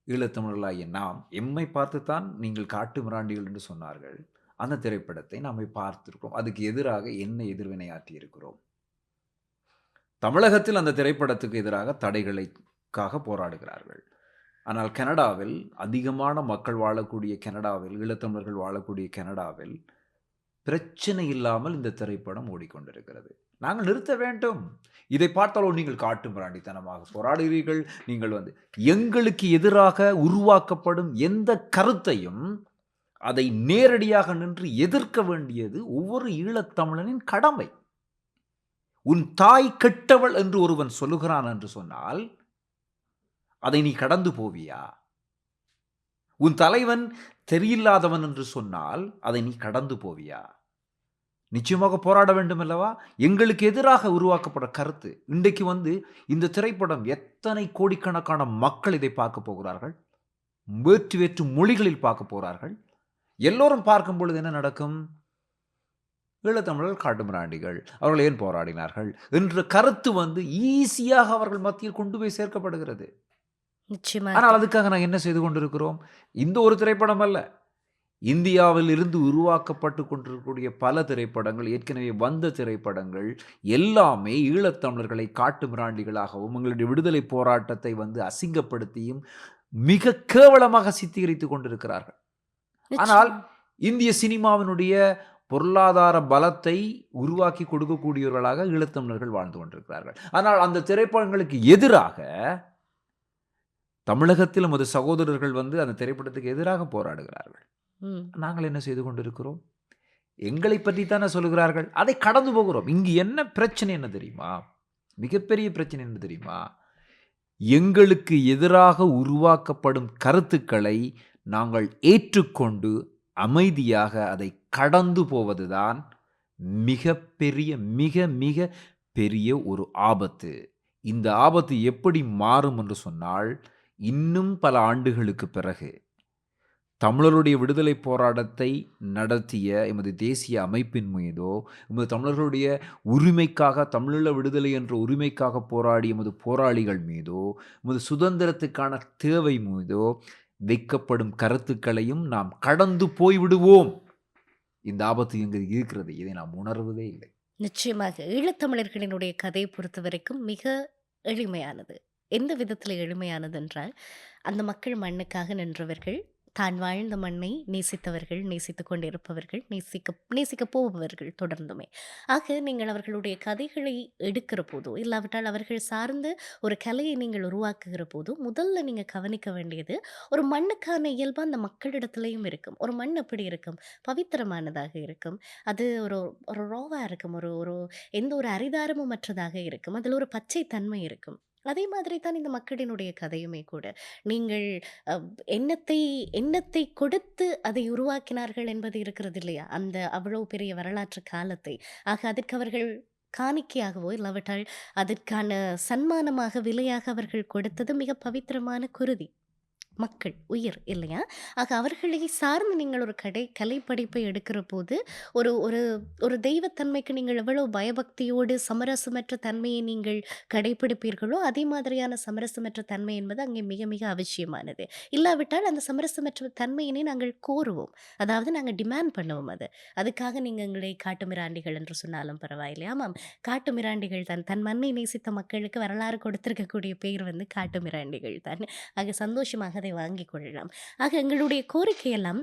ஈழத்தமிழர்களாகிய நாம் எம்மை பார்த்துத்தான் நீங்கள் காட்டு மிராண்டிகள் என்று சொன்னார்கள். அந்த திரைப்படத்தை நாம் பார்த்திருக்கிறோம். அதுக்கு எதிராக என்ன எதிர்வினையாற்றி இருக்கிறோம்? தமிழகத்தில் அந்த திரைப்படத்துக்கு எதிராக தடைகளுக்காக போராடுகிறார்கள். ஆனால் கனடாவில், அதிகமான மக்கள் வாழக்கூடிய கனடாவில், ஈழத்தமிழர்கள் வாழக்கூடிய கனடாவில் பிரச்சனை இல்லாமல் இந்த திரைப்படம் ஓடிக்கொண்டிருக்கிறது. நாங்கள் நிறுத்த வேண்டும். இதை பார்த்தாலோ நீங்கள் காட்டு மிராண்டித்தனமாக போராடுகிறீர்கள். நீங்கள் வந்து எங்களுக்கு எதிராக உருவாக்கப்படும் எந்த கருத்தையும் அதை நேரடியாக நின்று எதிர்க்க வேண்டியது ஒவ்வொரு ஈழத்தமிழனின் கடமை. உன் தாய் கெட்டவள் என்று ஒருவன் சொல்லுகிறான் என்று சொன்னால் அதை நீ கடந்து போவியா? உன் தலைவன் தெரியில்லாதவன் என்று சொன்னால் அதை நீ கடந்து போவியா? நிச்சயமாக போராட வேண்டும் அல்லவா? எங்களுக்கு எதிராக உருவாக்கப்பட்ட கருத்து இன்றைக்கு வந்து இந்த திரைப்படம் எத்தனை கோடிக்கணக்கான மக்கள் இதை பார்க்க போகிறார்கள். வேற்று மொழிகளில் பார்க்க போகிறார்கள். எல்லோரும் பார்க்கும் பொழுது என்ன நடக்கும்? ஈழத்தமிழர்கள் காட்டுமிராண்டிகள், அவர்கள் ஏன் போராடினார்கள் என்ற கருத்து வந்து ஈஸியாக அவர்கள் மத்தியில் கொண்டு போய் சேர்க்கப்படுகிறது. ஆனால் அதுக்காக நாங்கள் என்ன செய்து கொண்டிருக்கிறோம்? இந்த ஒரு திரைப்படம் அல்ல, இந்தியாவில் இருந்து உருவாக்கப்பட்டு கொண்டிருக்கக்கூடிய பல திரைப்படங்கள், ஏற்கனவே வந்த திரைப்படங்கள் எல்லாமே ஈழத்தமிழர்களை காட்டு மிராண்டிகளாகவும் எங்களுடைய விடுதலை போராட்டத்தை வந்து அசிங்கப்படுத்தியும் மிக கேவலமாக சித்தரித்துக் கொண்டிருக்கிறார்கள். ஆனால் இந்திய சினிமாவினுடைய பொருளாதார பலத்தை உருவாக்கி கொடுக்கக்கூடியவர்களாக ஈழத்தமிழர்கள் வாழ்ந்து கொண்டிருக்கிறார்கள். ஆனால் அந்த திரைப்படங்களுக்கு எதிராக தமிழகத்தில் நமது சகோதரர்கள் வந்து அந்த திரைப்படத்துக்கு எதிராக போராடுகிறார்கள். ம். நாங்கள் என்ன செய்து கொண்டிருக்கிறோம்? எங்களை பற்றி தானே சொல்கிறார்கள். அதை கடந்து போகிறோம். இங்கு என்ன பிரச்சனை என்ன தெரியுமா? மிகப்பெரிய பிரச்சனை என்ன தெரியுமா? எங்களுக்கு எதிராக உருவாக்கப்படும் கருத்துக்களை நாங்கள் ஏற்றுக்கொண்டு அமைதியாக அதை கடந்து போவதுதான் மிகப்பெரிய மிக மிக பெரிய ஒரு ஆபத்து. இந்த ஆபத்து எப்படி மாறும் என்று சொன்னால், இன்னும் பல ஆண்டுகளுக்கு பிறகு தமிழருடைய விடுதலை போராட்டத்தை நடத்திய எமது தேசிய அமைப்பின் மீதோ, எமது தமிழர்களுடைய உரிமைக்காக, தமிழீழ விடுதலை என்ற உரிமைக்காக போராடிய எமது போராளிகள் மீதோ, எமது சுதந்திரத்துக்கான தேவை மீதோ வைக்கப்படும் கருத்துக்களையும் நாம் கடந்து போய்விடுவோம். இந்த ஆபத்து இங்கு இருக்கிறது. இதை நாம் உணர்வதே இல்லை. நிச்சயமாக ஈழத்தமிழர்களினுடைய கதை பொறுத்தவரைக்கும் மிக எளிமையானது. எந்த விதத்தில் எளிமையானது என்றால், அந்த மக்கள் மண்ணுக்காக நின்றவர்கள், தான் வாழ்ந்த மண்ணை நேசித்தவர்கள், நேசித்துக் கொண்டிருப்பவர்கள், நேசிக்கப் போபவர்கள் தொடர்ந்துமே. ஆக நீங்கள் அவர்களுடைய கதைகளை எடுக்கிற போதோ, இல்லாவிட்டால் அவர்கள் சார்ந்து ஒரு கலையை நீங்கள் உருவாக்குகிற போதோ, முதல்ல நீங்க கவனிக்க வேண்டியது, ஒரு மண்ணுக்கான இயல்பு அந்த மக்களிடத்திலேயும் இருக்கும். ஒரு மண் எப்படி இருக்கும்? பவித்திரமானதாக இருக்கும். அது ஒரு ஒரு ராவா இருக்கும். ஒரு ஒரு எந்த ஒரு அரிதாரமும் அற்றதாக இருக்கும். அதில் ஒரு பச்சை தன்மை இருக்கும். அதே மாதிரி தான் இந்த மக்களினுடைய கதையுமே கூட. நீங்கள் அ எண்ணத்தை எண்ணத்தை கொடுத்து அதை உருவாக்கினார்கள் என்பது இருக்கிறது இல்லையா? அந்த அவ்வளவு பெரிய வரலாற்று காலத்தை. ஆக அதற்கு அவர்கள் காணிக்கையாகவோ, இல்லாவிட்டால் அதற்கான சன்மானமாக, விலையாக அவர்கள் கொடுத்தது மிக பவித்திரமான குருதி. மக்கள், உயிர் இல்லையா? ஆக அவர்களை சார்ந்து நீங்கள் ஒரு கலைப்படைப்பை எடுக்கிற போது, ஒரு ஒரு ஒரு தெய்வத்தன்மைக்கு நீங்கள் எவ்வளவு பயபக்தியோடு சமரசமற்ற தன்மையை நீங்கள் கடைப்பிடிப்பீர்களோ, அதே மாதிரியான சமரசமற்ற தன்மை என்பது அங்கே மிக மிக அவசியமானது. இல்லாவிட்டால் அந்த சமரசமற்ற தன்மையினை நாங்கள் கோருவோம். அதாவது நாங்க டிமாண்ட் பண்ணுவோம் அது. அதுக்காக நீங்க எங்களை காட்டுமிராண்டிகள் என்று சொன்னாலும் பரவாயில்லை. ஆமாம், காட்டுமிராண்டிகள் தான். தன் மண்ணை நேசித்த மக்களுக்கு வரலாறு கொடுத்திருக்கக்கூடிய பேர் வந்து காட்டுமிராண்டிகள் தான். ஆக சந்தோஷமாக அதை வாங்கிக் கொள்ளலாம். ஆக எங்களுடைய கோரிக்கையெல்லாம்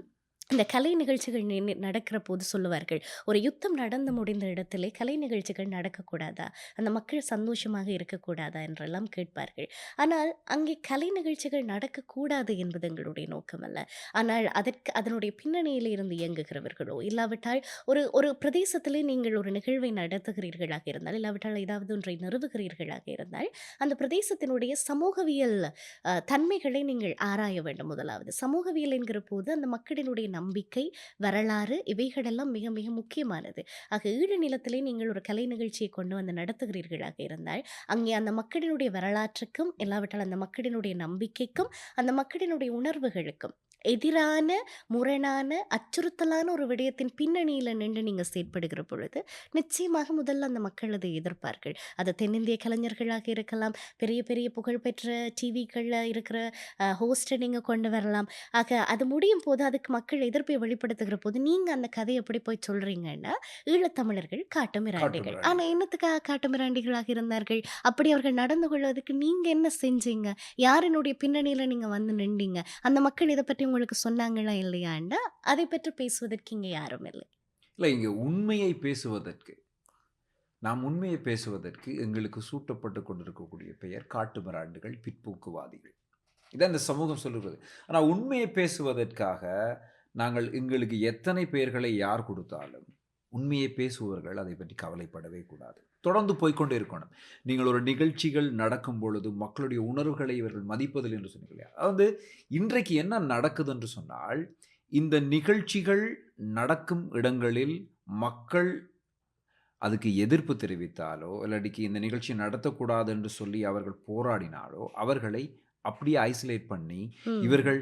இந்த கலை நிகழ்ச்சிகள் நடக்கிற போது சொல்லுவார்கள், ஒரு யுத்தம் நடந்து முடிந்த இடத்திலே கலை நிகழ்ச்சிகள் நடக்கக்கூடாதா? அந்த மக்கள் சந்தோஷமாக இருக்கக்கூடாதா? என்றெல்லாம் கேட்பார்கள். ஆனால் அங்கே கலை நிகழ்ச்சிகள் நடக்கக்கூடாது என்பது எங்களுடைய நோக்கம் அல்ல. ஆனால் அதனுடைய பின்னணியில் இருந்து இயங்குகிறவர்களோ, இல்லாவிட்டால் ஒரு ஒரு பிரதேசத்திலே நீங்கள் ஒரு நிகழ்வை நடத்துகிறீர்களாக இருந்தால், இல்லாவிட்டால் ஏதாவது ஒன்றை நிறுவுகிறீர்களாக இருந்தால், அந்த பிரதேசத்தினுடைய சமூகவியல் தன்மைகளை நீங்கள் ஆராய வேண்டும் முதலாவது. சமூகவியல் என்கிற போது அந்த மக்களினுடைய நம்பிக்கை, வரலாறு இவைகளெல்லாம் மிக மிக முக்கியமானது. ஆக ஈழ நிலத்திலே நீங்கள் ஒரு கலை நிகழ்ச்சியை கொண்டு வந்து நடத்துகிறீர்களாக இருந்தால், அங்கே அந்த மக்களினுடைய வரலாற்றுக்கும், இல்லாவிட்டால் அந்த மக்களினுடைய நம்பிக்கைக்கும், அந்த மக்களினுடைய உணர்வுகளுக்கும் எதிரான, முரணான, அச்சுறுத்தலான ஒரு விடயத்தின் பின்னணியில நின்று நீங்க செயற்படுகிற பொழுது, நிச்சயமாக முதல்ல அந்த மக்கள் அதை எதிர்ப்பார்கள். அது தென்னிந்திய கலைஞர்களாக இருக்கலாம், பெரிய பெரிய புகழ்பெற்ற டிவிக்கள்ல இருக்கிற ஹோஸ்ட்டை நீங்க கொண்டு வரலாம். ஆக அது முடியும் போது அதுக்கு மக்கள் எதிர்ப்பை வெளிப்படுத்துகிற போது, நீங்க அந்த கதைய எப்படி போய் சொல்றீங்கன்னா, ஈழத்தமிழர்கள் காட்டுமிராண்டிகள். ஆனா காட்டுமிராண்டிகள். என்னத்துக்காக காட்டுமிராண்டிகளாக இருந்தார்கள்? அப்படி அவர்கள் நடந்து கொள்வதற்கு நீங்க என்ன செஞ்சீங்க? யாரினுடைய பின்னணியில நீங்க வந்து நின்றீங்க? அந்த மக்கள் இத பற்றி உங்களுக்கு சொன்னாங்களா இல்லையாண்டா, அதை பற்றி பேசுவதற்கு இங்க யாரும் இல்லை. இல்லை, இங்கே உண்மையை பேசுவதற்கு, நாம் உண்மையை பேசுவதற்கு எங்களுக்கு சூட்டப்பட்டு கொண்டிருக்கக்கூடிய பெயர் காட்டுமிராண்டிகள், பிற்போக்குவாதிகள். இதான் இந்த சமூகம் சொல்லுகிறது. ஆனால் உண்மையை பேசுவதற்காக நாங்கள் எங்களுக்கு எத்தனை பெயர்களை யார் கொடுத்தாலும், உண்மையை பேசுபவர்கள் அதை பற்றி கவலைப்படவே கூடாது. தொடர்ந்து போய்க்கொண்டே இருக்கணும். நீங்கள் ஒரு நிகழ்ச்சிகள் நடக்கும் பொழுது மக்களுடைய உணர்வுகளை இவர்கள் மதிப்பதில் என்று சொன்னீங்க இல்லையா? அதாவது இன்றைக்கு என்ன நடக்குது என்று சொன்னால், இந்த நிகழ்ச்சிகள் நடக்கும் இடங்களில் மக்கள் அதுக்கு எதிர்ப்பு தெரிவித்தாலோ, இல்லாட்டிக்கு இந்த நிகழ்ச்சி நடத்தக்கூடாது என்று சொல்லி அவர்கள் போராடினாலோ, அவர்களை அப்படியே ஐசோலேட் பண்ணி, ம். இவர்கள்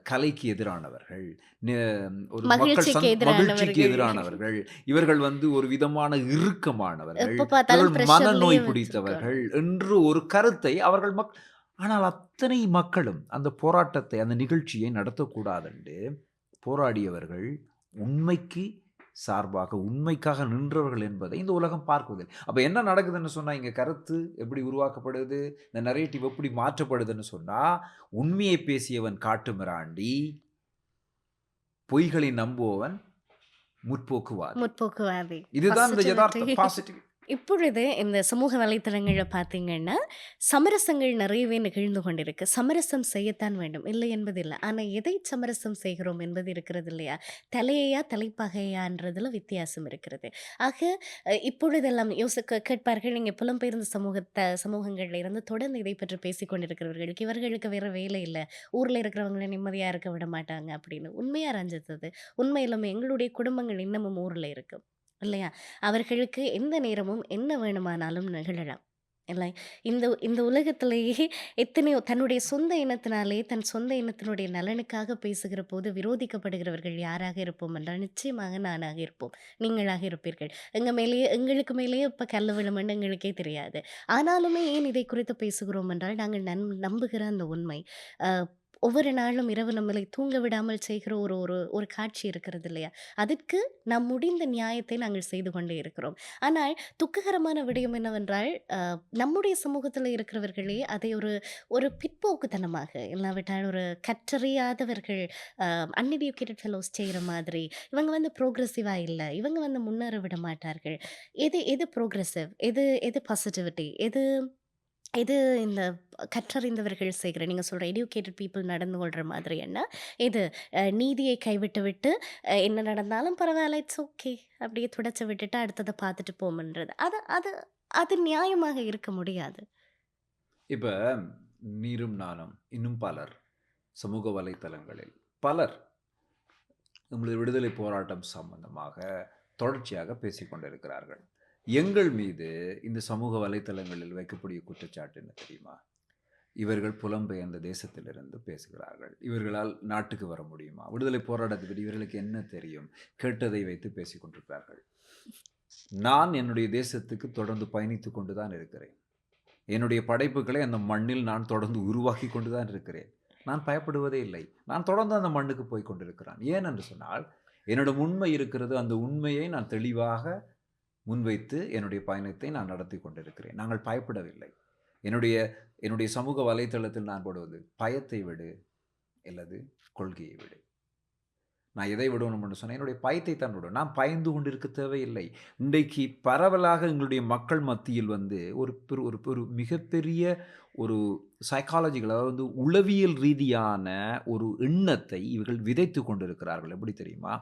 கலைக்கு எதிரானவர்கள், ஒரு மக்கள் மகிழ்ச்சிக்கு மகிழ்ச்சிக்கு எதிரானவர்கள். எதிரானவர்கள், இவர்கள் வந்து ஒரு விதமான இறுக்கமானவர்கள், எப்ப பார்த்தாலும் இவர்கள் மனநோய் பிரஷர்லயே பிடித்தவர்கள் வச்சிருக்காங்க. என்று ஒரு கருத்தை அவர்கள் ஆனால் அத்தனை மக்களும் அந்த போராட்டத்தை, அந்த நிகழ்ச்சியை நடத்தக்கூடாது என்று போராடியவர்கள் உண்மைக்கு சார்பாக, உண்மைக்காக நின்றவர்கள் என்பதை இந்த உலகம் பார்க்குவதில்லை. அப்ப என்ன நடக்குதுன்னு சொன்னா, இங்க கருத்து எப்படி உருவாக்கப்படுது, இந்த நரேட்டிவ் எப்படி மாற்றப்படுதுன்னு சொன்னா, உண்மையை பேசியவன் காட்டுமிராண்டி, பொய்களை நம்புபவன் முற்போக்குவாதி. முற்போக்குவாதி. இதுதான் இந்த யதார்த்தம். Positivity. இப்பொழுது இந்த சமூக வலைத்தளங்கள்ல பார்த்தீங்கன்னா, சமரசங்கள் நிறையவே நிகழ்ந்து கொண்டிருக்கு. சமரசம் செய்யத்தான் வேண்டும். இல்லை என்பதில்ல. ஆனா, எதை சமரசம் செய்கிறோம் என்பது இருக்கிறது இல்லையா? தலையையா, தலைப்பாகையான்றதுல வித்தியாசம் இருக்கிறது. ஆக இப்பொழுதெல்லாம் கேட்பார்கள், நீங்க புலம்பெயர்ந்த சமூகங்கள்ல இருந்து தொடர்ந்து இதை பற்றி பேசிக் கொண்டிருக்கிறவர்களுக்கு, இவர்களுக்கு வேற வேலை இல்ல. ஊர்ல இருக்கிறவங்கள நிம்மதியா இருக்க விட மாட்டாங்க அப்படின்னு. உண்மையா ரஞ்சித் அது. உண்மையிலுமே எங்களுடைய குடும்பங்கள் இன்னமும் ஊர்ல இருக்கு. இல்லையா? அவர்களுக்கு எந்த நேரமும் என்ன வேணுமானாலும் நிகழலாம். இல்லை? இந்த இந்த உலகத்திலேயே எத்தனையோ தன்னுடைய சொந்த இனத்தினாலே, தன் சொந்த இனத்தினுடைய நலனுக்காக பேசுகிற போது விரோதிக்கப்படுகிறவர்கள் யாராக இருப்போம் என்றால், நிச்சயமாக நானாக இருப்போம். நீங்களாக இருப்பீர்கள். எங்களுக்கு மேலேயே இப்ப கல்லு விழுமென்னு எங்களுக்கே தெரியாது. ஆனாலுமே ஏன் இதை குறித்து பேசுகிறோம் என்றால், நாங்கள் நம்புகிற அந்த உண்மை. அ ஒவ்வொரு நாளும் இரவு நம்மளை தூங்க விடாமல் செய்கிற ஒரு ஒரு ஒரு காட்சி இருக்கிறது இல்லையா? அதற்கு நாம் முடிந்த நியாயத்தை நாங்கள் செய்து கொண்டே இருக்கிறோம். ஆனால் துக்ககரமான விடயம் என்னவென்றால், நம்முடைய சமூகத்தில இருக்கிறவர்களே அதை ஒரு ஒரு பிற்போக்குத்தனமாக, இல்லாவிட்டால் ஒரு கற்றறியாதவர்கள், அ அன்எடுகேட்டட் ஃபெல்லோஸ் செய்ற மாதிரி, இவங்க வந்து புரோகிரசிவா இல்ல, இவங்க வந்து முன்னேற விட மாட்டார்கள். எது எது புரோகிரசிவ்? எது எது பாசிட்டிவிட்டி? எது இது இந்த கற்றறிந்தவர்கள் செய்கிற நீங்க சொல்ற எடியூகேட்டட் பீப்பிள் நடந்து கொள்ற மாதிரி என்ன? இது நீதியை கைவிட்டு விட்டு என்ன நடந்தாலும் பரவால்ல, இட்ஸ் ஓகே. அப்படியே துடைச்சு விட்டுட்டு அடுத்தத பார்த்துட்டு போம்ன்றது. அது அது அது நியாயமாக இருக்க முடியாது. இப்ப நீரும் நானும் இன்னும் பலர் சமூக வலைத்தளங்களில் பலர் நம்முடைய விடுதலை போராட்டம் சம்பந்தமாக தொடர்ச்சியாக பேசிக் கொண்டிருக்கிறார்கள். எங்கள் மீது இந்த சமூக வலைத்தளங்களில் வைக்கக்கூடிய குற்றச்சாட்டு என்ன தெரியுமா? இவர்கள் புலம்பெயர்ந்த தேசத்திலிருந்து பேசுகிறார்கள். இவர்களால் நாட்டுக்கு வர முடியுமா? விடுதலை போராட்டத்தை பற்றி இவர்களுக்கு என்ன தெரியும்? கேட்டதை வைத்து பேசிக் கொண்டிருக்கிறார்கள். நான் என்னுடைய தேசத்துக்கு தொடர்ந்து பயணித்து கொண்டு தான் இருக்கிறேன். என்னுடைய படைப்புகளை அந்த மண்ணில் நான் தொடர்ந்து உருவாக்கி கொண்டு தான் இருக்கிறேன். நான் பயப்படுவதே இல்லை. நான் தொடர்ந்து அந்த மண்ணுக்கு போய் கொண்டிருக்கிறேன். ஏன் என்று சொன்னால், என்னிடம் உண்மை இருக்கிறது. அந்த உண்மையை நான் தெளிவாக முன்வைத்து என்னுடைய பயணத்தை நான் நடத்தி கொண்டிருக்கிறேன். நாங்கள் பயப்படவில்லை. என்னுடைய சமூக வலைத்தளத்தில் நான் போடுவது, பயத்தை விடு அல்லது கொள்கையை விடு. நான் எதை விடணும் என்று சொன்னேன், என்னுடைய பயத்தை தான் விடும். நான் பயந்து கொண்டிருக்க தேவையில்லை. இன்றைக்கு பரவலாக எங்களுடைய மக்கள் மத்தியில் வந்து ஒரு மிகப்பெரிய ஒரு சைக்காலஜிக்கல், அதாவது உளவியல் ரீதியான ஒரு எண்ணத்தை இவர்கள் விதைத்து கொண்டிருக்கிறார்கள். எப்படி தெரியுமா?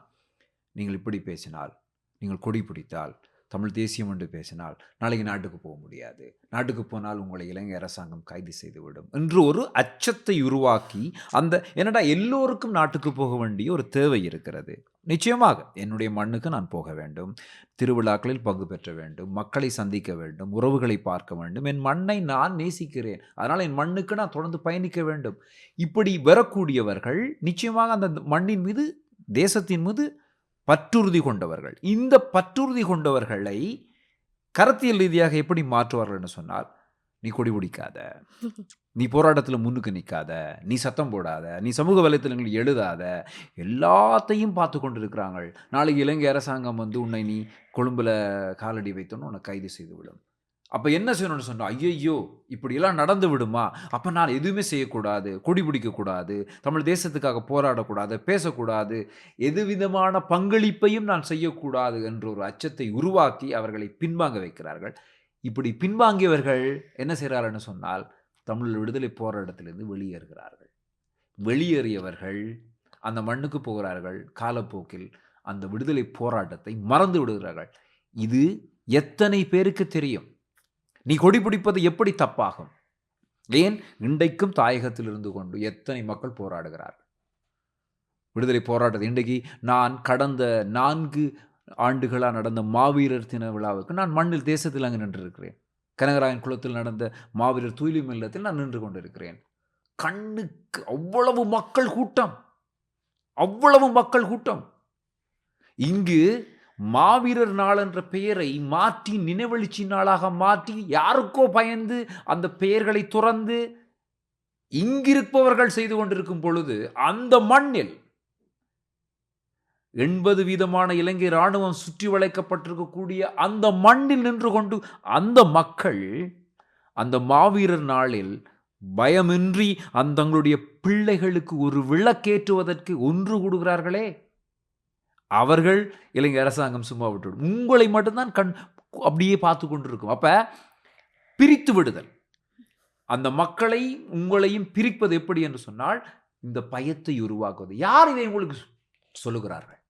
நீங்கள் இப்படி பேசினால், நீங்கள் கொடி பிடித்தால், தமிழ் தேசியம் என்று பேசினால் நாளைக்கு நாட்டுக்கு போக முடியாது, நாட்டுக்கு போனால் உங்களை இலங்கை அரசாங்கம் கைது செய்துவிடும் என்று ஒரு அச்சத்தை உருவாக்கி, என்னடா எல்லோருக்கும் நாட்டுக்கு போக வேண்டிய ஒரு தேவை இருக்கிறது. நிச்சயமாக என்னுடைய மண்ணுக்கு நான் போக வேண்டும், திருவிழாக்களில் பங்கு பெற்ற வேண்டும், மக்களை சந்திக்க வேண்டும், உறவுகளை பார்க்க வேண்டும். என் மண்ணை நான் நேசிக்கிறேன், அதனால் என் மண்ணுக்கு நான் தொடர்ந்து பயணிக்க வேண்டும். இப்படி வரக்கூடியவர்கள் நிச்சயமாக அந்த மண்ணின் மீது, தேசத்தின் மீது பற்றுறுதி கொண்டவர்கள். இந்த பற்றுறுதி கொண்டவர்களை கருத்தியல் ரீதியாக எப்படி மாற்றுவார்கள் என்று சொன்னால், நீ கொடி பிடிக்காத, நீ போராட்டத்தில் முன்னுக்கு நிற்காத, நீ சத்தம் போடாத, நீ சமூக வலைத்தளங்களில் எழுதாத, எல்லாத்தையும் பார்த்து கொண்டிருக்கிறாங்க. நாளைக்கு இலங்கை அரசாங்கம் வந்து உன்னை நீ கொழும்புல காலடி வைத்தோன்னு உன்னை கைது செய்துவிடும். அப்போ என்ன செய்யணும்னு சொன்னால், ஐயையோ இப்படியெல்லாம் நடந்து விடுமா, அப்போ நான் எதுவுமே செய்யக்கூடாது, கொடி பிடிக்கக்கூடாது, தமிழ் தேசத்துக்காக போராடக்கூடாது, பேசக்கூடாது, எது விதமான பங்களிப்பையும் நான் செய்யக்கூடாது என்ற ஒரு அச்சத்தை உருவாக்கி அவர்களை பின்வாங்க வைக்கிறார்கள். இப்படி பின்வாங்கியவர்கள் என்ன செய்கிறார்கள்னு சொன்னால், தமிழ் விடுதலை போராட்டத்திலிருந்து வெளியேறுகிறார்கள். வெளியேறியவர்கள் அந்த மண்ணுக்கு போகிறார்கள். காலப்போக்கில் அந்த விடுதலை போராட்டத்தை மறந்து விடுகிறார்கள். இது எத்தனை பேருக்கு தெரியும்? நீ கொடி பிடிப்பது எப்படி தப்பாகும்? ஏன் இன்றைக்கும் தாயகத்தில் இருந்து கொண்டு எத்தனை மக்கள் போராடுகிறார்கள் விடுதலை போராட்டத்தை. இன்றைக்கு நான் கடந்த 4 ஆண்டுகளாக நடந்த மாவீரர் தின விழாவுக்கு நான் மண்ணில் தேசத்தில் அங்கு நின்றிருக்கிறேன். கனகராயன் குளத்தில் நடந்த மாவீரர் தூய்மை இல்லத்தில் நான் நின்று கொண்டிருக்கிறேன். கண்ணுக்கு அவ்வளவு மக்கள் கூட்டம். இங்கு மாவீரர் நாள் என்ற பெயரை மாற்றி நினைவெழுச்சி நாளாக மாற்றி, யாருக்கோ பயந்து அந்த பெயர்களை துறந்து இங்கிருப்பவர்கள் செய்து கொண்டிருக்கும் பொழுது, அந்த மண்ணில் 80% இலங்கை இராணுவம் சுற்றி வளைக்கப்பட்டிருக்கக்கூடிய அந்த மண்ணில் நின்று கொண்டு அந்த மக்கள் அந்த மாவீரர் நாளில் பயமின்றி தங்களுடைய பிள்ளைகளுக்கு ஒரு விளக்கேற்றுவதற்கு ஒன்று கூடுகிறார்களே, அவர்கள் இலங்கை அரசாங்கம் சும்மா விட்டுவிடும். உங்களை மட்டும்தான் அப்படியே பார்த்து கொண்டிருக்கும். அப்ப பிரித்து விடுதல். அந்த மக்களை உங்களையும் பிரிப்பது எப்படி என்று சொன்னால், இந்த பயத்தை உருவாக்குவது. யார் இதை உங்களுக்கு சொல்லுகிறார்கள்?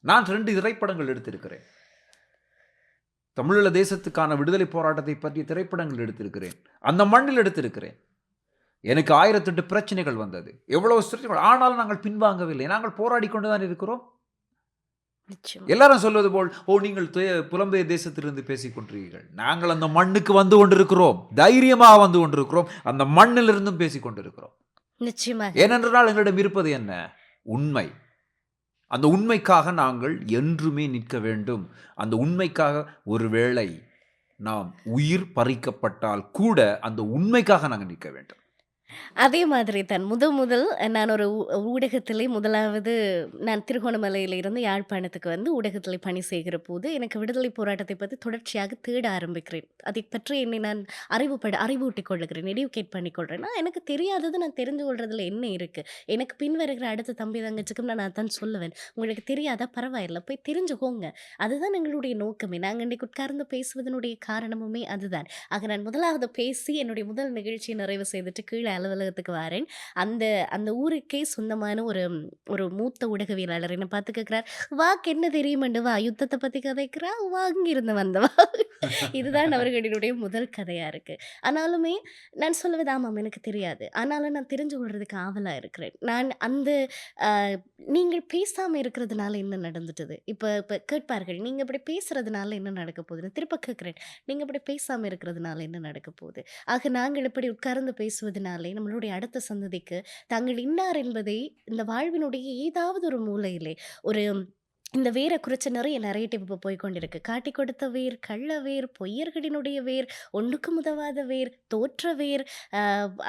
நான் 2 திரைப்படங்கள் எடுத்திருக்கிறேன். தமிழீழ தேசத்துக்கான விடுதலை போராட்டத்தை பற்றிய திரைப்படங்கள் எடுத்திருக்கிறேன். அந்த மண்ணில் எடுத்திருக்கிறேன். எனக்கு 1008 பிரச்சனைகள் வந்தது. எவ்வளவு பிரச்சனைகள். ஆனாலும் நாங்கள் பின்வாங்கவில்லை. நாங்கள் போராடி கொண்டு தான் இருக்கிறோம். நிச்சயமா. எல்லாரும் சொல்வது போல், நீங்கள் புலம்பெயர் தேசத்திலிருந்து பேசிக் கொண்டிருக்கிறீர்கள். நாங்கள் அந்த மண்ணுக்கு வந்து கொண்டிருக்கிறோம். தைரியமாக வந்து கொண்டிருக்கிறோம். அந்த மண்ணிலிருந்தும் பேசிக் கொண்டிருக்கிறோம். நிச்சயமாக. ஏனென்றால் எங்களிடம் இருப்பது என்ன? உண்மை. அந்த உண்மைக்காக நாங்கள் என்றுமே நிற்க வேண்டும். அந்த உண்மைக்காக ஒருவேளை நாம் உயிர் பறிக்கப்பட்டால் கூட அந்த உண்மைக்காக நாங்கள் நிற்க வேண்டும். அதே மாதிரி தான் முதல் நான் ஒரு ஊடகத்திலே முதலாவது நான் திருகோணமலையில இருந்து யாழ்ப்பாணத்துக்கு வந்து ஊடகத்திலே பணி செய்கிற போது எனக்கு விடுதலை போராட்டத்தை பற்றி தொடர்ச்சியாக தேட ஆரம்பிக்கிறேன். அதை பற்றி என்னை நான் அறிவூட்டிக் கொள்ளுகிறேன், எடுக்கேட் பண்ணிக்கொள்கிறேன். எனக்கு தெரியாதது நான் தெரிந்து கொள்றதுல என்ன இருக்குது. எனக்கு பின் வருகிற அடுத்த தம்பி தங்கச்சிக்கும் நான் அதான் சொல்லுவேன், உங்களுக்கு தெரியாதா பரவாயில்லை, போய் தெரிஞ்சுக்கோங்க. அதுதான் எங்களுடைய நோக்கமே. நாங்கள் இன்றைக்கு உட்கார்ந்து பேசுவதனுடைய காரணமுமே அதுதான். ஆக நான் முதலாவது பேசி என்னுடைய முதல் நிகழ்ச்சியை நிறைவு செய்துட்டு கீழே அலுவலகத்துக்கு வரேன். அந்த அந்த ஊருக்கே சொந்தமான ஒரு மூத்த ஊடகவியலாளர் என்னை பார்த்து கேட்குறார், வாக்கு என்ன தெரியுமெண்டு, வா யுத்தத்தை பற்றி கதைக்கிறா, வா அங்கிருந்து வந்தவா. இதுதான் அவர்களுடைய முதல் கதையாக இருக்குது. ஆனாலுமே நான் சொல்லுவது, ஆமாம் எனக்கு தெரியாது, ஆனாலும் நான் தெரிஞ்சு கொள்றதுக்கு ஆவலாக இருக்கிறேன். நான் அந்த நீங்கள் பேசாமல் இருக்கிறதுனால என்ன நடந்துட்டுது, இப்போ கேட்பார்கள், நீங்கள் இப்படி பேசுறதுனால என்ன நடக்க போகுதுன்னு. திரும்ப கேட்குறேன், நீங்கள் இப்படி பேசாமல் இருக்கிறதுனால என்ன நடக்க போகுது. ஆக நாங்கள் இப்படி உட்கார்ந்து பேசுவதனாலே நம்மளுடைய அடுத்த சந்ததிக்கு தாங்கள் இன்னார் என்பதை இந்த வாழ்வினுடைய ஏதாவது ஒரு மூலையிலே ஒரு இந்த வேரை குறித்த நிறைய நரேட்டிவ் இப்போ போய்கொண்டிருக்கு. காட்டி கொடுத்த வேர், கள்ள வேர், பொய்யர்களினுடைய வேர், ஒன்றுக்கும் உதவாத வேர், தோற்ற வேர்,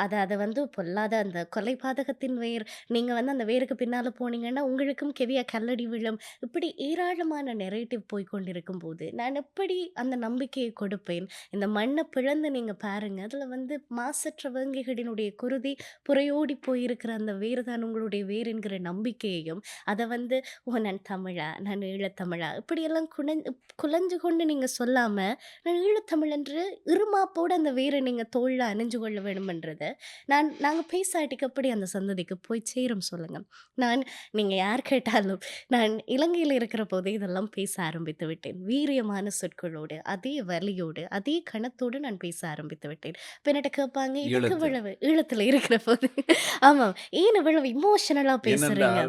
அதை வந்து பொல்லாத அந்த கொலை பாதகத்தின் வேர், நீங்கள் வந்து அந்த வேருக்கு பின்னால் போனீங்கன்னா உங்களுக்கும் கெதியாக கல்லடி விழும். இப்படி ஏராளமான நெரேட்டிவ் போய்கொண்டிருக்கும் போது நான் எப்படி அந்த நம்பிக்கையை கொடுப்பேன்? இந்த மண்ணை பிளந்து நீங்கள் பாருங்கள், அதில் வந்து மாசற்ற வேங்கைகளினுடைய குருதி புறையோடி போயிருக்கிற அந்த வேர் தான் உங்களுடைய வேர் என்கிற நம்பிக்கையையும், அதை வந்து நான் தமிழா, நான் ஈழத்தமிழா, இப்படியெல்லாம் குலைஞ்சு கொண்டு நீங்கள் சொல்லாமல், நான் ஈழத்தமிழன்று இருமாப்போடு அந்த வேரை நீங்கள் தோளில் அணிஞ்சு கொள்ள வேணுமென்றதை நாங்கள் பேசாட்டிக்கு அப்படி அந்த சந்ததிக்கு போய் சேரும் சொல்லுங்கள். நீங்கள் யார் கேட்டாலும் நான் இலங்கையில் இருக்கிற போதே இதெல்லாம் பேச ஆரம்பித்து விட்டேன். வீரியமான சொற்களோடு, அதே வலியோடு, அதே கணத்தோடு நான் பேச ஆரம்பித்து விட்டேன். இப்போ என்கிட்ட கேட்பாங்க, இதுக்கு இவ்வளவு ஈழத்தில் இருக்கிற போது, ஆமாம் ஏன் இவ்வளவு இமோஷனலாக பேசுகிறீங்க,